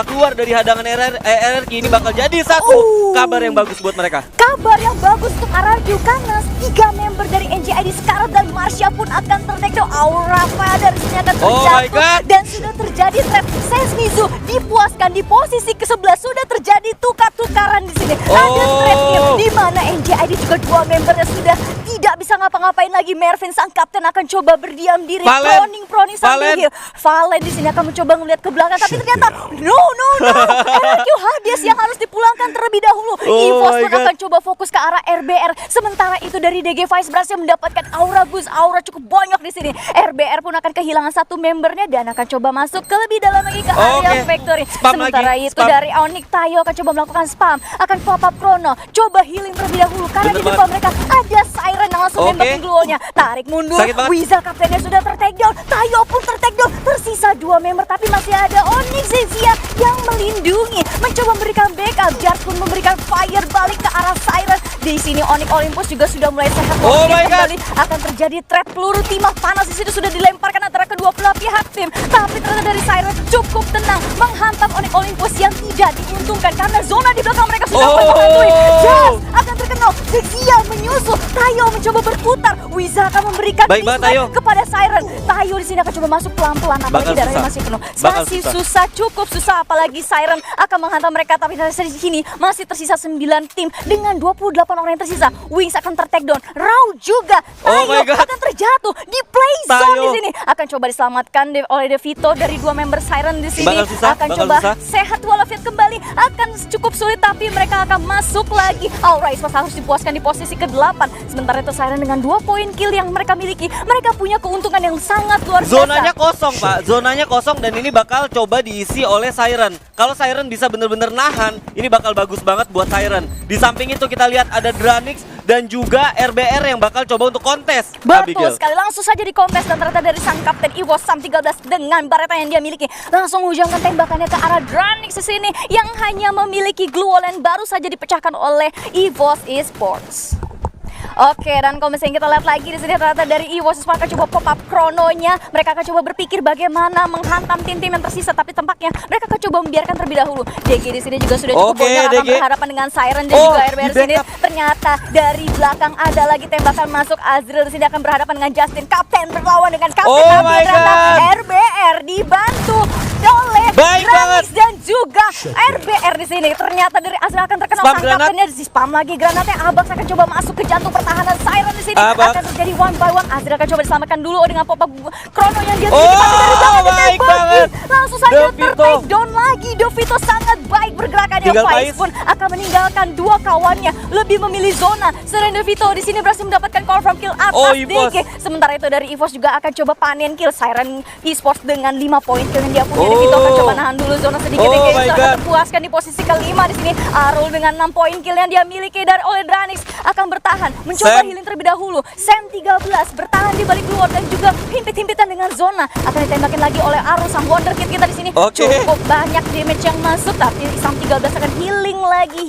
keluar dari hadangan RRQ, ini bakal jadi satu kabar yang bagus buat mereka. Kabar yang bagus untuk RRQ karena 3 member dari NJID Scarlet dan Marsha pun akan ter-takedown. Aura Father di sini akan Oh my terjatuh, God. dan sudah terjadi threat. Sesmizu dipuaskan di posisi ke-11, sudah terjadi tukar-tukaran di sini. Ada threat di mana NJID juga 2 membernya sudah tidak bisa ngapa-ngapain lagi. Mervin sang kapten akan coba berdiam diri, Valen. proning sambil Valen. heal. Valen di sini akan mencoba melihat ke belakang, tapi ternyata no. RRQ Hades yang harus dipulangkan terlebih dahulu. Oh EVOS my pun God. akan coba fokus ke arah RBR. Sementara itu dari DG Vice berhasil mendapatkan Aura Boost. Aura cukup banyak di sini. RBR pun akan kehilangan 1 membernya dan akan coba masuk ke lebih dalam lagi ke area Oke. factory. Spam Sementara lagi, itu spam. dari Onyx, Tayo akan coba melakukan spam. Akan pop up Chrono, coba healing terlebih dahulu karena Bener di depan mereka ada Siren yang langsung Oke. nembakin glownya. Tarik mundur. Sakit banget. Weasel kaptennya sudah ter-takedown. Tayo pun ter-takedown. Tersisa 2 member, tapi masih ada Onyx Zezia yang melindungi, mencoba memberikan backup. Jars pun memberikan fire balik ke arah Siren. Di sini Onyx Olympus juga sudah mulai sehat. Oh Mungkin my God. kembali akan terjadi threat peluru timah panas di situ sudah dilemparkan antara kedua belah pihak tim. Tapi ternyata dari Siren cukup tenang menghantam Onyx Olympus yang tidak diuntungkan karena zona di belakang mereka sudah mulai menghantui. Jars akan terkena Tayo, Zigzia menyusul. Tayo mencoba berputar. Wiza akan memberikan Baik banget, Tayo. kepada Siren. Tayo di sini akan coba masuk pelan-pelan, apalagi Bakal darahnya susah. masih penuh. Bakal Masih susah. susah, cukup susah, apalagi Siren akan menghantam mereka. Tapi dari sini masih tersisa 9 tim dengan 28 orang yang tersisa. Wings akan ter-takedown. Rau juga. Oh Tayo my God. akan terjatuh di play zone Tayo. di sini. Akan coba diselamatkan oleh Devito dari 2 member Siren di sini. Bakal susah, Akan bakal coba susah. sehat walafiat kembali. Akan cukup sulit tapi mereka akan masuk lagi. Alright, harus dipuaskan di posisi ke-8. Sementara itu Siren dengan 2 poin kill yang mereka miliki, mereka punya keuntungan yang sangat luar biasa. Zonanya kosong, Pak. Zonanya kosong dan ini bakal coba diisi oleh Siren. Kalau Siren bisa bener-bener nahan, ini bakal bagus banget buat Siren. Di samping itu kita lihat ada Dranix dan juga RBR yang bakal coba untuk kontes. Betul Abigail. sekali, langsung saja di kontes dan ternyata dari sang kapten EVOS Sam 13 dengan bareta yang dia miliki langsung menghujamkan tembakannya ke arah Dranix di sini yang hanya memiliki glue wall yang baru saja dipecahkan oleh EVOS Esports. Oke, dan kalau misalnya kita lihat lagi di sini ternyata dari EVOS Esports akan coba pop up krononya. Mereka akan coba berpikir bagaimana menghantam tim-tim yang tersisa, tapi tampaknya mereka akan coba membiarkan terlebih dahulu. DG di sini juga sudah cukup Oke, banyak akan DG. berhadapan dengan Siren dan Oh, juga RBR di sini. backup. Ternyata dari belakang ada lagi tembakan masuk. Azril di sini akan berhadapan dengan Justin. Kapten berlawan dengan Kapten. Oh Tapi my ternyata God. RBR dibantu oleh Baik Granix banget. dan juga RBR di sini. Ternyata dari Azril akan terkena Spam sang granat. kaptennya di spam lagi granatnya. Abax akan coba masuk ke jantung pertahanan Siren di sini. Abax. Akan terjadi one by one. Azril akan coba diselamatkan dulu dengan pop-up Chrono yang dia Oh, miliki. Tapi dari belakang baik ditembaki. banget. Langsung saja Devito. ter-take down lagi. Devito sangat baik bergerakannya. Tinggal Faiz Faiz. pun akan meninggalkan 2 kawannya. Lebih memilih zona. Selain Devito di sini berhasil mendapatkan confirm kill atas Oh, EVOS. DG. Sementara itu dari EVOS juga akan coba panen kill Siren Esports dengan 5 poin kill yang dia punya. Oh. Devito akan coba nahan dulu zona sedikit. Oh DG my akan God. terpuaskan di posisi ke-5 di sini. Arul dengan 6 poin kill yang dia miliki dari oleh Dranix akan bertahan mencoba Sam. healing terlebih dahulu. Sam 13 bertahan di balik luar dan juga himpit-himpitan dengan zona. Akan ditembakin lagi oleh Arul sang wonderkid kita di sini. Oke. Cukup banyak damage yang masuk tapi Sam 13 akan healing lagi,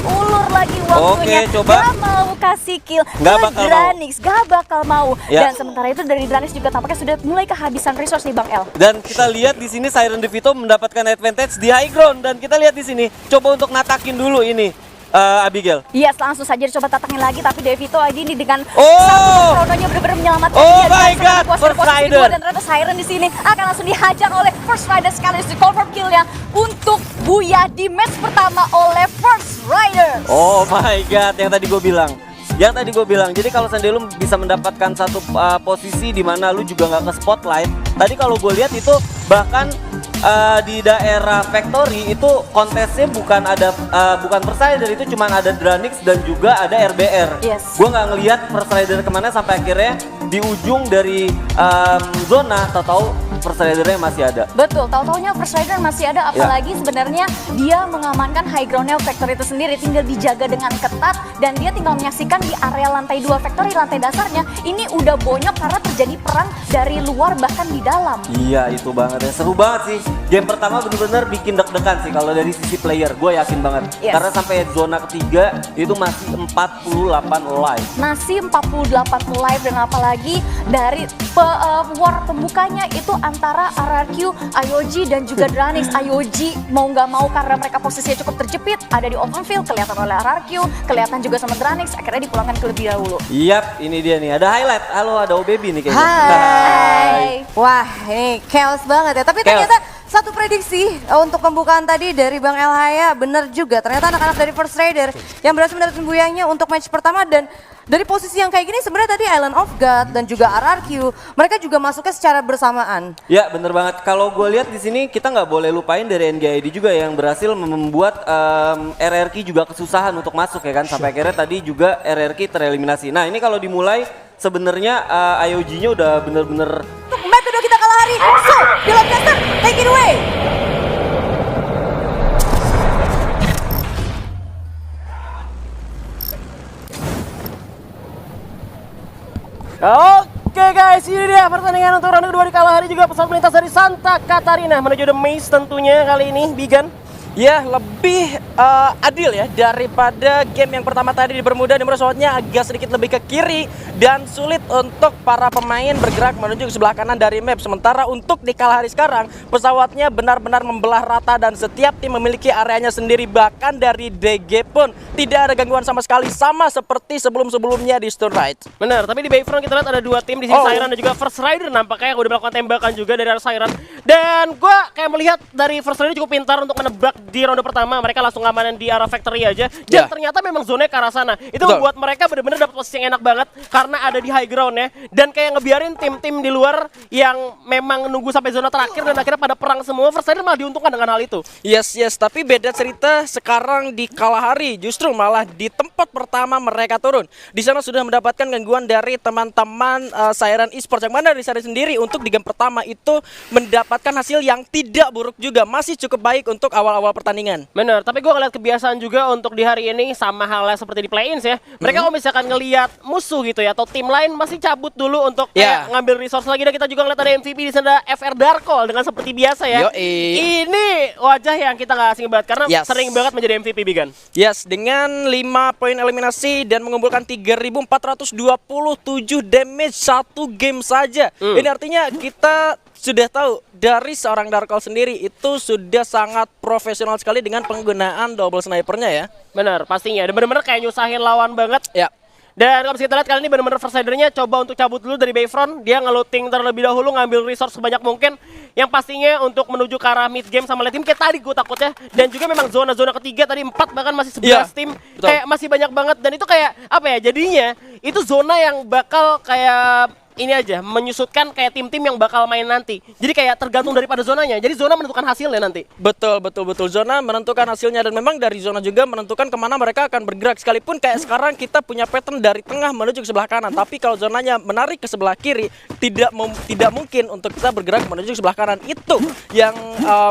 ulur lagi waktunya. Oke, coba. Gak mau kasih kill Nggak ke bakal mau. Dranix, gak bakal mau. Ya. Dan sementara itu dari Dranix juga tampaknya sudah mulai kehabisan resource nih Bang El. Dan kita lihat di sini Siren Devito mendapatkan advantage di high ground dan kita lihat di sini coba untuk natakin dulu ini Abigail. Yes, langsung saja dicoba tatangin lagi tapi Devito ini dengan Oh! satu krononya benar-benar menyelamatkan Oh dia. my Dan God, sangat puas pada First posisi Rider. kedua. Dan ternyata Siren di sini akan langsung dihajar oleh First Rider sekaligus di confirm killnya untuk Buya di match pertama oleh First Rider. Oh my god, yang tadi gue bilang. Jadi kalau seandainya lu bisa mendapatkan satu posisi di mana lu juga nggak ke spotlight. Tadi kalau gue lihat itu bahkan di daerah Factory itu kontesnya bukan First Rider, itu cuma ada Dranix dan juga ada RBR. Yes. Gue nggak ngelihat First Rider kemana sampai akhirnya di ujung dari zona tahu-tahu First Rider-nya masih ada. Betul, tahu-taunya First Rider masih ada, apalagi sebenarnya dia mengamankan high ground-nya Factory itu sendiri, tinggal dijaga dengan ketat dan dia tinggal menyaksikan di area lantai 2 Factory, lantai dasarnya ini udah bonyok karena terjadi perang dari luar bahkan di dalam. Iya itu banget ya, seru banget sih. Game pertama bener-bener bikin deg-degan sih kalau dari sisi player, gue yakin banget. Yes. Karena sampai zona ketiga itu masih 48 live. Masih 48 live dan apalagi dari war pembukanya itu antara RRQ, IOG dan juga Dranix. IOG mau nggak mau karena mereka posisinya cukup terjepit, ada di open field, kelihatan oleh RRQ, kelihatan juga sama Dranix, akhirnya dipulangkan ke lebih dahulu. Yap, ini dia nih, ada highlight. Halo, ada OBB nih kayaknya. Hai. Wah, ini chaos banget ya. Tapi Chaos. ternyata satu prediksi untuk pembukaan tadi dari Bang El Haya benar juga. Ternyata anak-anak dari First Rider yang berhasil mendapatkan buyangnya untuk match pertama dan dari posisi yang kayak gini sebenarnya tadi Island of God dan juga RRQ mereka juga masuknya secara bersamaan. Ya bener banget. Kalau gue lihat di sini kita nggak boleh lupain dari NGID juga yang berhasil membuat RRQ juga kesusahan untuk masuk ya kan. Sampai akhirnya tadi juga RRQ tereliminasi. Nah ini kalau dimulai sebenarnya IOG-nya udah bener-bener. Untuk metode kita kalah hari. So, Pilotcaster, take it away. Oke guys, ini dia pertandingan untuk ronde kedua di Kalahari, juga pesawat melintas dari Santa Catarina menuju The Maze tentunya kali ini Bigan. Ya, lebih adil ya daripada game yang pertama tadi dipermudah, dimana pesawatnya agak sedikit lebih ke kiri dan sulit untuk para pemain bergerak menuju ke sebelah kanan dari map. Sementara untuk di Kalahari sekarang, pesawatnya benar-benar membelah rata dan setiap tim memiliki areanya sendiri. Bahkan dari DG pun tidak ada gangguan sama sekali, sama seperti sebelum-sebelumnya di Stone Ride. Benar, tapi di Bayfront kita lihat ada dua tim di sini, Siren dan juga First Rider nampaknya yang udah melakukan tembakan juga dari arah Siren. Dan gue kayak melihat dari First Rider cukup pintar untuk menebak di ronde pertama. Mereka langsung ngamanin di arah factory aja. Dan ternyata memang zona ke arah sana. Itu membuat mereka benar-benar dapat posisi yang enak banget karena ada di high ground ya. Dan kayak ngebiarin tim-tim di luar yang memang nunggu sampai zona terakhir dan akhirnya pada perang semua. First Rider malah diuntungkan dengan hal itu. Yes, tapi beda cerita sekarang di Kalahari. Justru malah di tempat pertama mereka turun. Di sana sudah mendapatkan gangguan dari teman-teman Siren Esports, yang mana dari Siren sendiri untuk di game pertama itu mendapatkan hasil yang tidak buruk juga. Masih cukup baik untuk awal-awal pertandingan. Bener, tapi gue ngeliat kebiasaan juga untuk di hari ini sama halnya seperti di play-ins ya. Mereka kalau misalkan ngelihat musuh gitu ya, atau tim lain masih cabut dulu untuk ngambil resource lagi. Dan kita juga ngeliat ada MVP di sana, FR Darkol dengan seperti biasa ya. Ini wajah yang kita gak asing banget karena sering banget menjadi MVP Bigan. Yes, dengan 5 poin eliminasi dan mengumpulkan 3.427 damage satu game saja. Ini artinya kita sudah tahu dari seorang Darkol sendiri itu sudah sangat profesional sekali dengan penggunaan double snipernya ya. Benar, pastinya. Dan benar-benar kayak nyusahin lawan banget. Ya. Dan kalau bisa kita lihat kali ini benar-benar First Rider-nya coba untuk cabut dulu dari Bayfront. Dia nge-looting terlebih dahulu, ngambil resource sebanyak mungkin. Yang pastinya untuk menuju ke arah mid game sama late team kayak tadi gue takutnya. Dan juga memang zona-zona ketiga tadi 4 bahkan masih 11 tim. Betul. Kayak masih banyak banget. Dan itu kayak apa ya, jadinya itu zona yang bakal kayak ini aja, menyusutkan kayak tim-tim yang bakal main nanti. Jadi kayak tergantung daripada zonanya. Jadi zona menentukan hasilnya nanti. Betul. Zona menentukan hasilnya dan memang dari zona juga menentukan kemana mereka akan bergerak. Sekalipun kayak sekarang kita punya pattern dari tengah menuju ke sebelah kanan. Tapi kalau zonanya menarik ke sebelah kiri, tidak mungkin untuk kita bergerak menuju ke sebelah kanan. Itu yang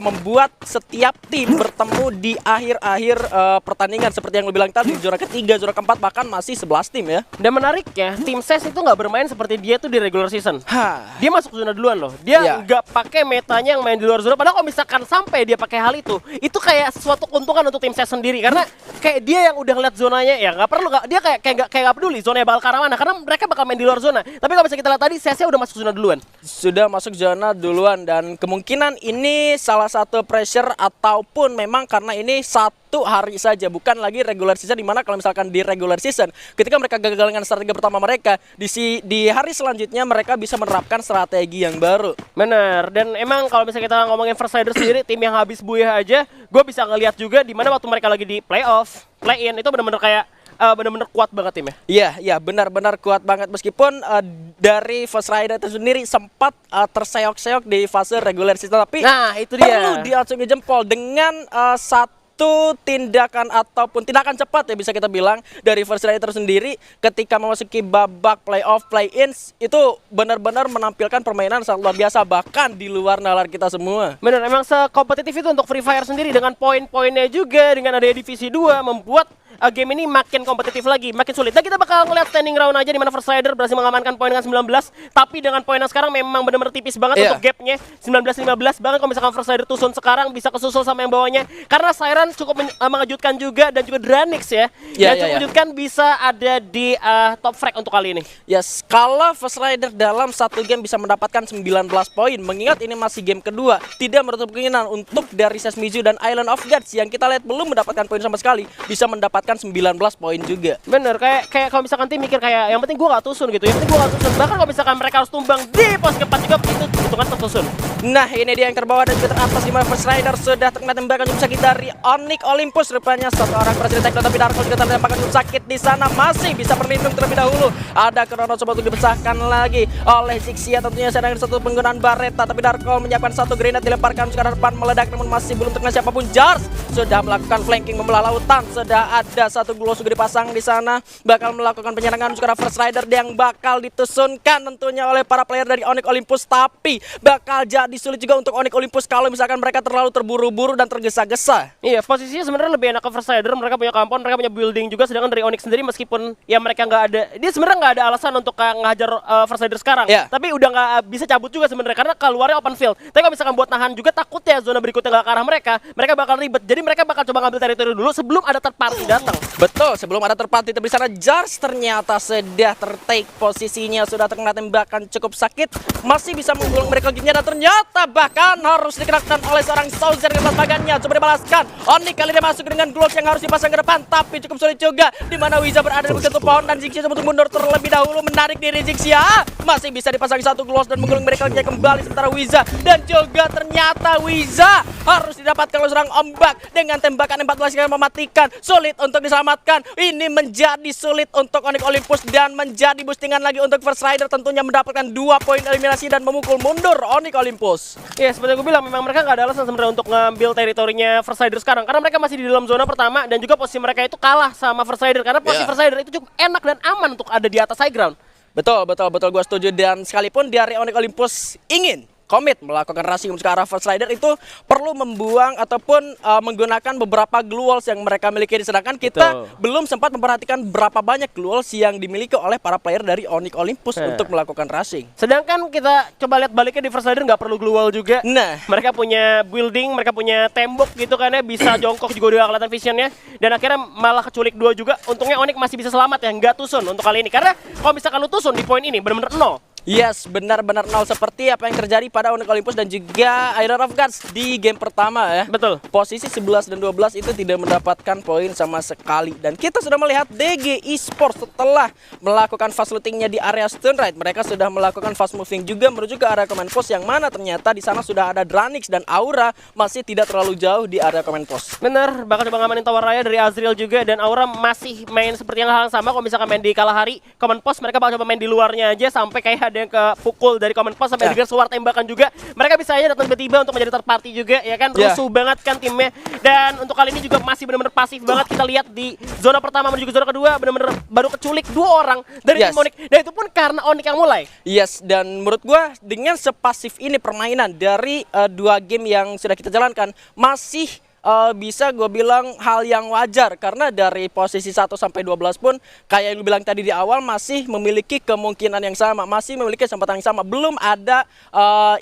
membuat setiap tim bertemu di akhir-akhir pertandingan. Seperti yang lo bilang tadi, zona ketiga, zona keempat, bahkan masih 11 tim ya. Dan menariknya, tim SES itu nggak bermain seperti dia tuh di regular season. Dia masuk zona duluan loh. Dia nggak pakai metanya yang main di luar zona. Padahal kalau misalkan sampai dia pakai hal itu kayak sesuatu keuntungan untuk tim SES sendiri. Karena kayak dia yang udah ngeliat zonanya ya nggak perlu. Dia kayak nggak peduli zonanya bakal ke arah mana. Karena mereka bakal main di luar zona. Tapi kalau misalnya kita lihat tadi, SES-nya udah masuk zona duluan. Sudah masuk zona duluan dan kemungkinan ini salah satu pressure ataupun memang karena ini satu hari saja, bukan lagi regular season, dimana kalau misalkan di regular season ketika mereka gagal dengan strategi pertama mereka di hari selanjutnya mereka bisa menerapkan strategi yang baru. Bener, dan emang kalau misalnya kita ngomongin First Rider sendiri, tim yang habis buyah aja, gue bisa ngelihat juga di mana waktu mereka lagi di playoff, play-in itu bener-bener kayak bener-bener kuat banget timnya. Iya, benar-benar kuat banget meskipun dari First Rider itu sendiri sempat terseok-seok di fase regular season, tapi itu dia. Perlu diacungi jempol dengan satu tindakan ataupun tindakan cepat ya bisa kita bilang dari First Rider sendiri ketika memasuki babak playoff play-ins itu benar-benar menampilkan permainan sangat luar biasa bahkan di luar nalar kita semua. Bener, emang sekompetitif itu untuk Free Fire sendiri dengan poin-poinnya juga dengan adanya divisi 2 membuat game ini makin kompetitif lagi, makin sulit. Dan kita bakal ngeliat standing round aja di mana First Rider berhasil mengamankan poin dengan 19, tapi dengan poin yang sekarang memang benar-benar tipis banget untuk gapnya 19-15. Bahkan kalau misalkan First Rider tusun sekarang bisa kesusul sama yang bawahnya karena Siren cukup mengejutkan juga dan juga Dranix ya. Yang cukup mengejutkan bisa ada di top frag untuk kali ini. Yes, kalau First Rider dalam satu game bisa mendapatkan 19 poin, mengingat ini masih game kedua, tidak menutup kemungkinan untuk dari Sesmizu dan Island of Gods yang kita lihat belum mendapatkan poin sama sekali bisa mendapatkan 19 poin juga. Bener, kayak kalau misalkan tim mikir kayak yang penting gue gak tusun gitu, yang penting gue gak tusun. Bahkan kalau misalkan mereka harus tumbang di pos keempat juga itu hitungan tertusun. Nah ini dia yang terbawa dan juga teratas di mana First Rider sudah terkena tembakan cukup sakit dari Onyx Olympus. Rupanya satu orang presiden Tekno tapi Darkol juga tertembakan cukup sakit di sana, masih bisa berlindung terlebih dahulu. Ada Kronos coba untuk dipecahkan lagi oleh Zixia, tentunya sedang satu penggunaan Baretta, tapi Darkol menyiapkan satu grenade dilemparkan ke arah depan meledak namun masih belum terkena siapapun. Jars sudah melakukan flanking membelah lautan, sudah ada ada satu glow juga dipasang di sana, bakal melakukan penyerangan juga First Rider yang bakal ditusunkan tentunya oleh para player dari Onyx Olympus, tapi bakal jadi sulit juga untuk Onyx Olympus kalau misalkan mereka terlalu terburu-buru dan tergesa-gesa. Iya, posisinya sebenarnya lebih enak ke First Rider, mereka punya compound, mereka punya building juga, sedangkan dari Onyx sendiri meskipun ya mereka nggak ada, dia sebenarnya nggak ada alasan untuk ngajar First Rider sekarang, tapi udah nggak bisa cabut juga sebenarnya karena keluarnya open field. Tapi kalau misalkan buat nahan juga takutnya zona berikutnya nggak ke arah mereka bakal ribet, jadi mereka bakal coba ngambil teritori dulu sebelum ada third party datang. Betul, sebelum ada third party di sana, Jars ternyata sudah tertake posisinya, sudah terkena tembakan cukup sakit, masih bisa menggulung mereka giginya dan ternyata bahkan harus dikenakan oleh seorang Sauzer di atas bagannya. Coba dibalaskan, Onyx kali ini masuk dengan gloves yang harus dipasang ke depan, tapi cukup sulit juga di mana Wiza berada di satu pohon dan Zixia coba untuk mundur terlebih dahulu, menarik diri Zixia, masih bisa dipasang satu gloves dan menggulung mereka kembali, sementara Wiza dan juga ternyata Wiza harus didapatkan oleh seorang ombak dengan tembakan 14 kali mematikan, sulit untuk diselamatkan. Ini menjadi sulit untuk Onyx Olympus dan menjadi boostingan lagi untuk First Rider, tentunya mendapatkan 2 poin eliminasi dan memukul mundur Onyx Olympus. Ya, seperti gue bilang, memang mereka nggak ada alasan sebenarnya untuk ngambil teritorinya First Rider sekarang karena mereka masih di dalam zona pertama dan juga posisi mereka itu kalah sama First Rider karena posisi First Rider itu cukup enak dan aman untuk ada di atas high ground. Betul, gue setuju, dan sekalipun dari Onyx Olympus ingin komit melakukan rushing ke arah First Rider, itu perlu membuang ataupun menggunakan beberapa glue walls yang mereka miliki, sedangkan kita belum sempat memperhatikan berapa banyak glue walls yang dimiliki oleh para player dari Onyx Olympus untuk melakukan rushing. Sedangkan kita coba lihat baliknya di First Rider nggak perlu glue wall juga. Nah, mereka punya building, mereka punya tembok gitu kan ya, bisa jongkok juga udah kelihatan visionnya, dan akhirnya malah keculik 2 juga. Untungnya Onyx masih bisa selamat ya, nggak tusun untuk kali ini, karena kalau misalkan lu tusun di poin ini benar-benar 0. Yes, benar-benar 0 seperti apa yang terjadi pada Onyx Olympus dan juga Iron of Gods di game pertama ya. Betul. Posisi 11 dan 12 itu tidak mendapatkan poin sama sekali. Dan kita sudah melihat DG Esports setelah melakukan fast lootingnya di area Stunride, mereka sudah melakukan fast moving juga menuju ke area command post, yang mana ternyata di sana sudah ada Dranix dan Aura masih tidak terlalu jauh di area command post. Bener, bakal coba ngamanin tower raya dari Azriel juga, dan Aura masih main seperti yang hal yang sama. Kalau misalkan main di Kalahari command post, mereka bakal coba main di luarnya aja sampai kayak ada yang ke pukul dari command post sampai dengar suara tembakan juga. Mereka bisa aja datang tiba-tiba untuk menjadi third party juga ya kan. Rusuh banget kan timnya. Dan untuk kali ini juga masih benar-benar pasif banget. Kita lihat di zona pertama menuju ke zona kedua benar-benar baru keculik 2 orang dari tim Onyx. Dan itu pun karena Onyx yang mulai. Yes, dan menurut gua dengan sepasif ini permainan dari 2 game yang sudah kita jalankan masih bisa gue bilang hal yang wajar, karena dari posisi 1 sampai 12 pun kayak yang lu bilang tadi di awal masih memiliki kemungkinan yang sama, masih memiliki kesempatan yang sama. Belum ada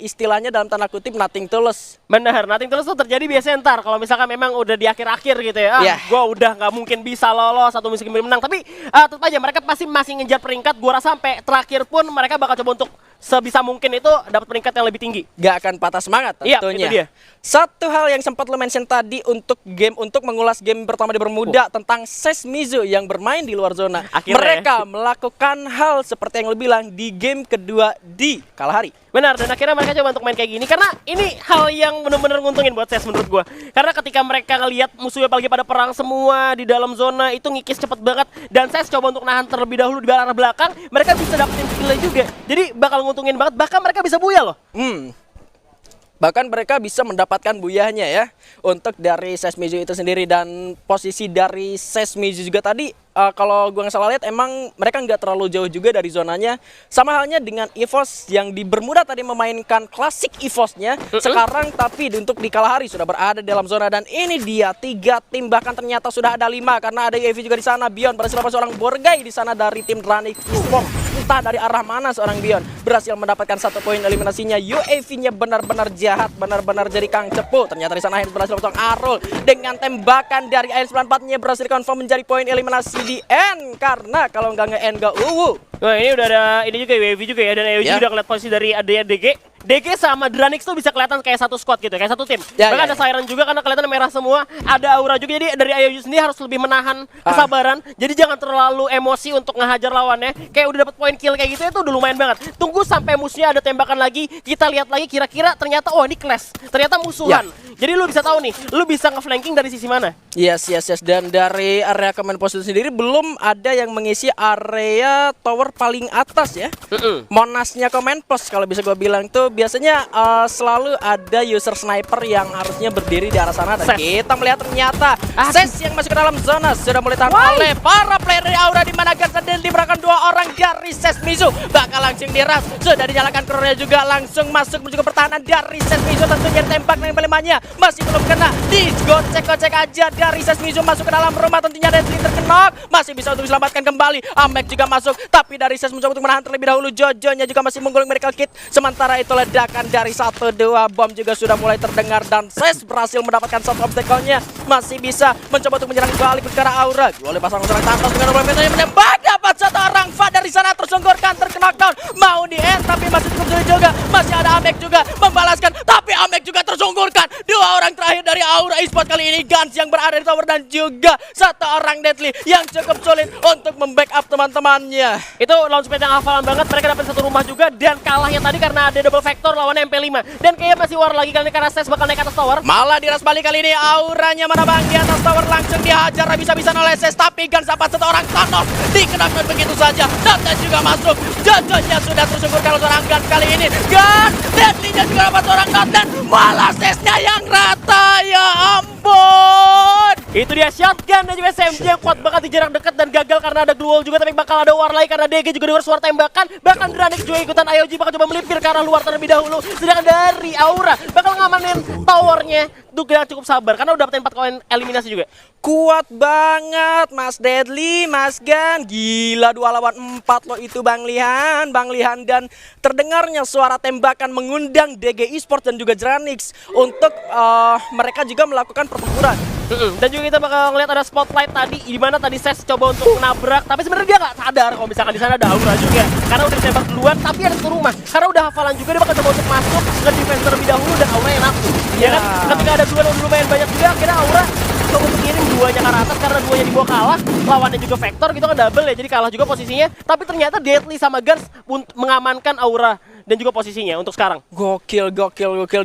istilahnya dalam tanda kutip nothing tulus. Benar, nothing tulus tuh terjadi biasanya ntar kalau misalkan memang udah di akhir-akhir gitu ya. Gue udah nggak mungkin bisa lolos atau mungkin menang, tapi tetap aja mereka pasti masih ngejar peringkat. Gue rasa sampai terakhir pun mereka bakal coba untuk sebisa mungkin itu dapat peringkat yang lebih tinggi. Gak akan patah semangat tentunya. Itu dia. Satu hal yang sempat lo mention tadi untuk mengulas game pertama di Bermuda tentang SES Mizu yang bermain di luar zona. Mereka melakukan hal seperti yang lo bilang di game kedua di Kalahari. Benar, dan akhirnya mereka coba untuk main kayak gini karena ini hal yang benar-benar nguntungin buat SES menurut gua. Karena ketika mereka ngelihat musuhnya apalagi pada perang semua di dalam zona itu ngikis cepet banget, dan SES coba untuk nahan terlebih dahulu di arah belakang, mereka bisa dapetin kill juga. Jadi bakal nguntungin banget, bahkan mereka bisa buya loh. Bahkan mereka bisa mendapatkan buyahnya ya untuk dari SES Mizu itu sendiri. Dan posisi dari SES Mizu juga tadi kalau gue nggak salah lihat emang mereka nggak terlalu jauh juga dari zonanya. Sama halnya dengan EVOS yang di Bermuda tadi memainkan klasik EVOS-nya. Sekarang tapi untuk di Kalahari sudah berada dalam zona, dan ini dia 3 tim, bahkan ternyata sudah ada 5 karena ada UAV juga di sana. Bion berhasil dapat seorang Borgai di sana dari tim Dranix. Entah dari arah mana seorang Bion berhasil mendapatkan 1 poin eliminasinya. UAV-nya benar-benar jahat, benar-benar jadi Kang Cepu. Ternyata di sana berhasil dapat Arul dengan tembakan dari AN94-nya berhasil confirm menjadi poin eliminasi di end, karena kalau nggak nge-end nggak Wah, ini udah ada ini juga UAV juga ya, dan UAV udah ngeliat posisi dari adanya DG sama Dranix tuh bisa kelihatan kayak satu squad gitu, kayak satu tim. Bahkan ada Siren juga karena kelihatan merah semua, ada Aura juga. Jadi dari IOU sendiri harus lebih menahan kesabaran. Jadi jangan terlalu emosi untuk ngehajar lawannya. Kayak udah dapat poin kill kayak gitu itu udah lumayan banget. Tunggu sampai musuhnya ada tembakan lagi, kita lihat lagi kira-kira ternyata oh ini clash. Ternyata musuhan. Jadi lu bisa tahu nih, lu bisa nge-flanking dari sisi mana? Yes. Dan dari area command post sendiri belum ada yang mengisi area tower paling atas ya. Monasnya command post kalau bisa gue bilang tuh biasanya selalu ada user sniper yang harusnya berdiri di arah sana. Dan kita melihat ternyata Ses yang masuk ke dalam zona sudah mulai tahan oleh para player dari Aura, di mana Gans dan diberikan 2 orang dari Ses Mizu bakal langsung diras. Sudah dinyalakan crewnya juga langsung masuk menuju ke pertahanan dari Ses Mizu, tentunya tembak dengan pelemahnya masih belum kena. Digocek-gocek aja dari Ses Mizu masuk ke dalam rumah, tentunya Deadly terkenok masih bisa untuk diselamatkan kembali. Amek juga masuk, tapi dari Ses mencoba untuk menahan terlebih dahulu. Jojonya juga masih menggulung miracle kit. Sementara itu ledakan dari 1-2 bom juga sudah mulai terdengar dan Ses berhasil mendapatkan satu obstacle-nya. Masih bisa mencoba untuk menyerang balik ke arah Aura. Oleh pasang serang tantas dengan metode menembak, dapat 1 orang. Fa dari sana tersungkurkan, terknockdown, mau di end tapi masih cukup sulit juga. Masih ada Amek juga membalaskan, tapi Amek juga tersungkurkan. 2 orang terakhir dari Aura Esports kali ini, Gans yang berada di tower dan juga 1 orang Deadly yang cukup sulit untuk membackup teman-temannya. Itu launchpad yang hafalan banget, mereka dapat 1 rumah juga dan kalahnya tadi karena ada double factor lawan MP5. Dan kayaknya masih war lagi kali ini karena Ses bakal naik ke atas tower. Malah diras balik kali ini, Auranya mana bang di atas tower langsung dihajar bisa-bisa oleh Ses, tapi Gans dapat 1 orang Thanos dikenakan begitu saja. Dan juga masuk, Jojonya sudah tersungkur kalau seorang Gans kali ini. Gans, Deadly-nya juga dapat 1 orang dan malah Sesnya yang rata, ya ampun. Itu dia shotgun dan juga SMG yang kuat banget di jarak dekat dan gagal karena ada glue wall juga, tapi bakal ada war lagi karena DG juga dengar suara tembakan. Bahkan Granix juga ikutan, IOG bakal coba melipir ke arah luar terlebih dahulu. Sedangkan dari Aura bakal ngamanin towernya. Duga cukup sabar karena udah dapetin 4 koin eliminasi juga. Kuat banget Mas Deadly, Mas Gan. Gila 2 lawan 4 loh itu Bang Lihan. Dan terdengarnya suara tembakan mengundang DG Esports dan juga Granix untuk mereka juga melakukan pertempuran. Dan juga kita bakal ngeliat ada spotlight tadi di mana tadi Ses coba untuk menabrak, tapi sebenarnya dia nggak sadar kalau misalkan di sana ada Aura juga karena udah ditembak duluan. Tapi ada 1 rumah karena udah hafalan juga, dia bakal coba untuk masuk nge-defense terlebih dahulu dan Aura yang nafsu. Ya kan, ketika ada duel lumayan banyak juga, akhirnya Aura coba untuk kirim 2-nya ke atas karena 2-nya dibawa kalah. Lawannya juga Vector gitu kan double ya, jadi kalah juga posisinya. Tapi ternyata Deadly sama Gans mengamankan Aura dan juga posisinya untuk sekarang. Gokil.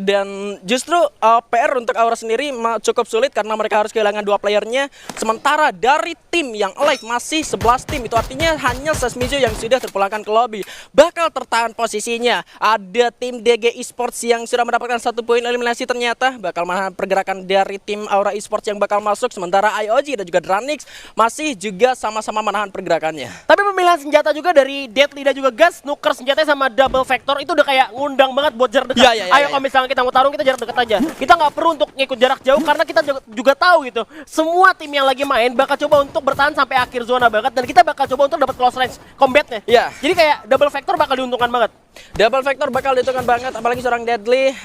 Dan justru PR untuk Aura sendiri cukup sulit karena mereka harus kehilangan 2 playernya. Sementara dari tim yang alive masih 11 tim. Itu artinya hanya Ses Mizu yang sudah terpulangkan ke lobby bakal tertahan posisinya. Ada tim DG Esports yang sudah mendapatkan 1 poin eliminasi, ternyata bakal menahan pergerakan dari tim Aura Esports yang bakal masuk. Sementara IOG dan juga Dranix masih juga sama-sama menahan pergerakannya. Tapi pemilihan senjata juga dari Deadly dan juga Gans, nuker senjatanya sama double factor itu udah kayak ngundang banget buat jarak dekat. Ayo kalau misalnya kita mau tarung, kita jarak dekat aja. Kita nggak perlu untuk ngikut jarak jauh karena kita juga tahu gitu. Semua tim yang lagi main bakal coba untuk bertahan sampai akhir zona banget dan kita bakal coba untuk dapat close range combatnya. Jadi kayak double factor bakal diuntungkan banget. Double factor bakal diuntungkan banget, apalagi seorang Deadly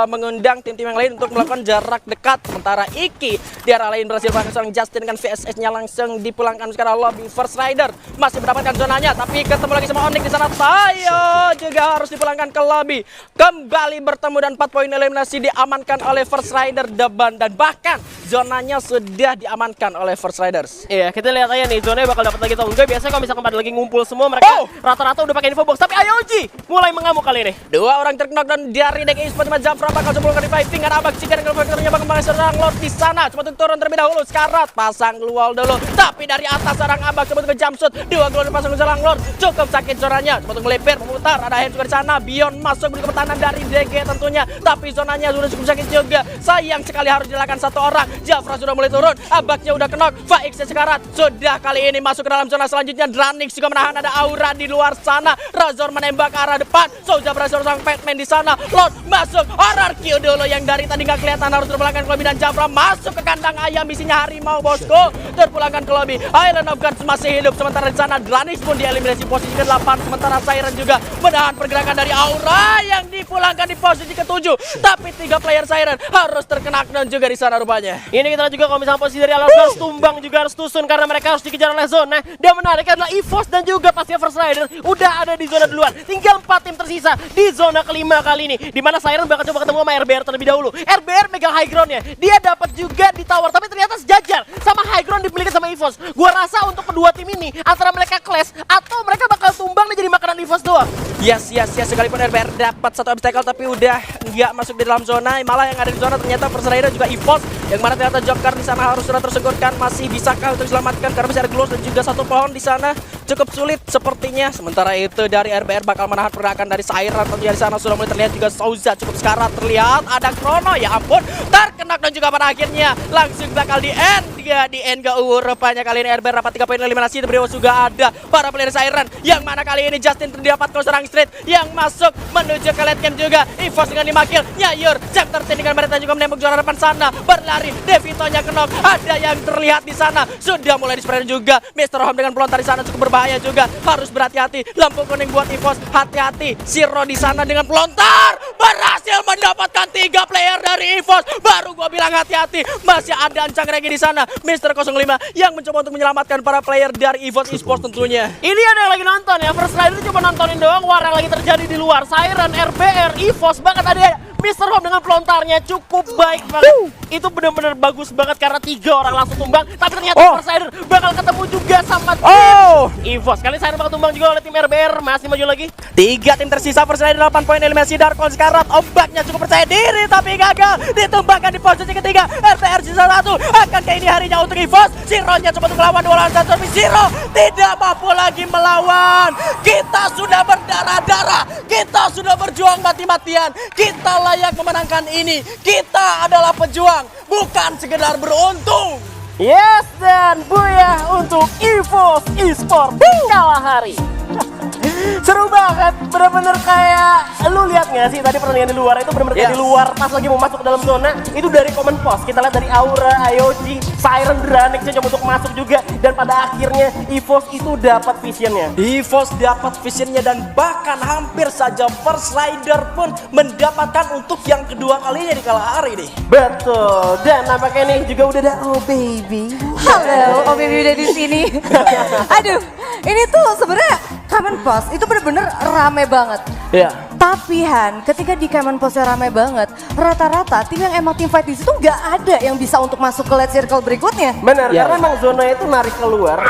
mengundang tim-tim yang lain untuk melakukan jarak dekat. Sementara Iki di arah lain berhasil bahkan seorang Justin dengan VSS-nya langsung dipulangkan sekarang lobby. First Rider masih mendapatkan zonanya, tapi ketemu lagi sama Onyx di sana. Tayo juga harus dipulangkan ke lobby. Kembali bertemu dan 4 poin eliminasi diamankan oleh First Rider Deban dan bahkan zonanya sudah diamankan oleh First Riders. Iya, kita lihat aja nih zonanya bakal dapat lagi atau enggak. Biasanya kalau misalkan pada lagi ngumpul semua mereka rata-rata udah pakai info box, tapi IOG mulai mengamuk kali ini. 2 orang terknockdown dari DG Esports sama Jafra bakal coba di fighting. Ada Abak Chicken kalau faktornya bakal pakai serang Lord di sana. Cuma turun terlebih dahulu. Sekarat pasang lual dulu. Tapi dari atas serang Abak coba ke jump shoot. 2 gol dipasang serang Lord. Cukup sakit suaranya. Cuma untuk melipir, memutar. Ada Hands juga di sana. Beyond masuk ke pertahanan dari DG tentunya. Tapi zonanya sudah cukup sakit juga. Sayang sekali harus dilakukan 1 orang. Jafra sudah mulai turun. Abaknya udah knock. Faixnya sekarat. Sudah kali ini masuk ke dalam zona selanjutnya. Dranix juga menahan, ada Aura di luar sana. Razor menembak ke arah depan. Souza berhasil sang Batman di sana. Lord masuk. RRQ dulu yang dari tadi nggak kelihatan harus terpulangkan ke lobby dan Jafra masuk ke kandang ayam, misinya harimau bosku. Terpulangkan ke lobby. Island of Gods masih hidup, sementara di sana Dranix pun dieliminasi posisi ke-8. Sementara Siren juga menahan pergerakan dari Aura yang dipulangkan di posisi ke-7. Tapi 3 player Siren harus terkena knockdown juga di sana rupanya. Ini kita lihat juga kalau misalnya posisi dari Alas harus tumbang juga harus tusun karena mereka harus dikejar oleh zona. Dan menarik adalah EVOS dan juga pastinya First Rider udah ada di zona duluan. Tinggal 4 tim tersisa di zona ke-5 kali ini, di mana Siren bakal coba ketemu sama RBR terlebih dahulu. RBR megang high groundnya, dia dapat juga di tower, tapi ternyata sejajar sama high ground dimiliki sama EVOS. Gua rasa untuk kedua tim ini antara mereka clash atau mereka bakal tumbang dan jadi makanan dan EVOS doang. Yes, sekalipun RBR dapat satu obstacle tapi udah nggak masuk di dalam zona. Malah yang ada di zona ternyata First Rider juga EVOS, yang mana ternyata Joker di sana harus sudah tersegurkan. Masih bisakah untuk diselamatkan karena masih ada Glows dan juga satu pohon di sana. Cukup sulit sepertinya. Sementara itu dari RBR bakal menahan pergerakan dari Siren. Tentunya di sana sudah mulai terlihat juga Souza cukup sekarat, terlihat ada Chrono, ya ampun, terkena dan juga pada akhirnya langsung bakal di end. Di end gak rupanya kali ini RBR dapat 3 poin eliminasi. Tapi juga ada para player Siren, yang mana kali ini Justin terdapat kalau serang Street yang masuk menuju ke late game juga. EVOS dengan 5 kill, Nyayur, Chapter 10 dengan mereka juga menembak juara depan sana. Berlari, Devitonya kenok, ada yang terlihat di sana. Sudah mulai di-spread juga. Mr. Home dengan pelontar di sana cukup berbahaya juga. Harus berhati-hati. Lampu kuning buat EVOS, hati-hati. Siro di sana dengan pelontar berhasil mendapatkan 3 player dari EVOS. Baru gua bilang hati-hati. Masih ada Ancang Regi di sana. Mr. 05 yang mencoba untuk menyelamatkan para player dari EVOS Esports tentunya. Ini ada yang lagi nonton ya, First Rider cuma nontonin doang war yang lagi terjadi di luar. Siren, RBR, EVOS, bahkan ada Mr. Home dengan pelontarnya cukup baik banget. Itu benar-benar bagus banget karena 3 orang langsung tumbang. Tapi ternyata First Rider bakal ketemu juga sama tim EVOS. Kali Siren bakal tumbang juga oleh tim RBR. Masih maju lagi. 3 tim tersisa, First Rider 8 poin eliminasi. Darkon sekarat, ombaknya cukup percaya diri tapi gagal. Ditumbangkan di posisi ketiga. RBR sisa 1. Akankah ini harinya untuk EVOS? Sironya coba untuk melawan 2 lawan 1. Tapi Siro tidak mampu lagi melawan. Kita sudah berdarah-darah. Kita sudah berjuang mati-matian. Kita layak memenangkan ini. Kita adalah pejuang, bukan sekedar beruntung. Yes, dan booyah untuk EVOS Esports Kalahari. Seru banget, bener-bener kayak lu lihat nggak sih tadi pertandingan di luar itu bener-bener kayak di luar pas lagi mau masuk ke dalam zona itu dari command post kita lihat dari Aura, IOG, Siren, Dranex yang coba untuk masuk juga dan pada akhirnya EVOS itu dapat visionnya. EVOS dapat visionnya dan bahkan hampir saja First Rider pun mendapatkan untuk yang kedua kalinya di Kalahari nih. Betul, dan nampaknya nih juga udah ada Oh Baby. Halo, Oh Baby udah di sini. Aduh, ini tuh sebenarnya Common Post itu bener-bener rame banget. Iya. Tapi Han, ketika di Common Postnya rame banget, rata-rata tim yang emang tim fight di situ nggak ada yang bisa untuk masuk ke late circle berikutnya. Benar, karena emang zona itu narik keluar.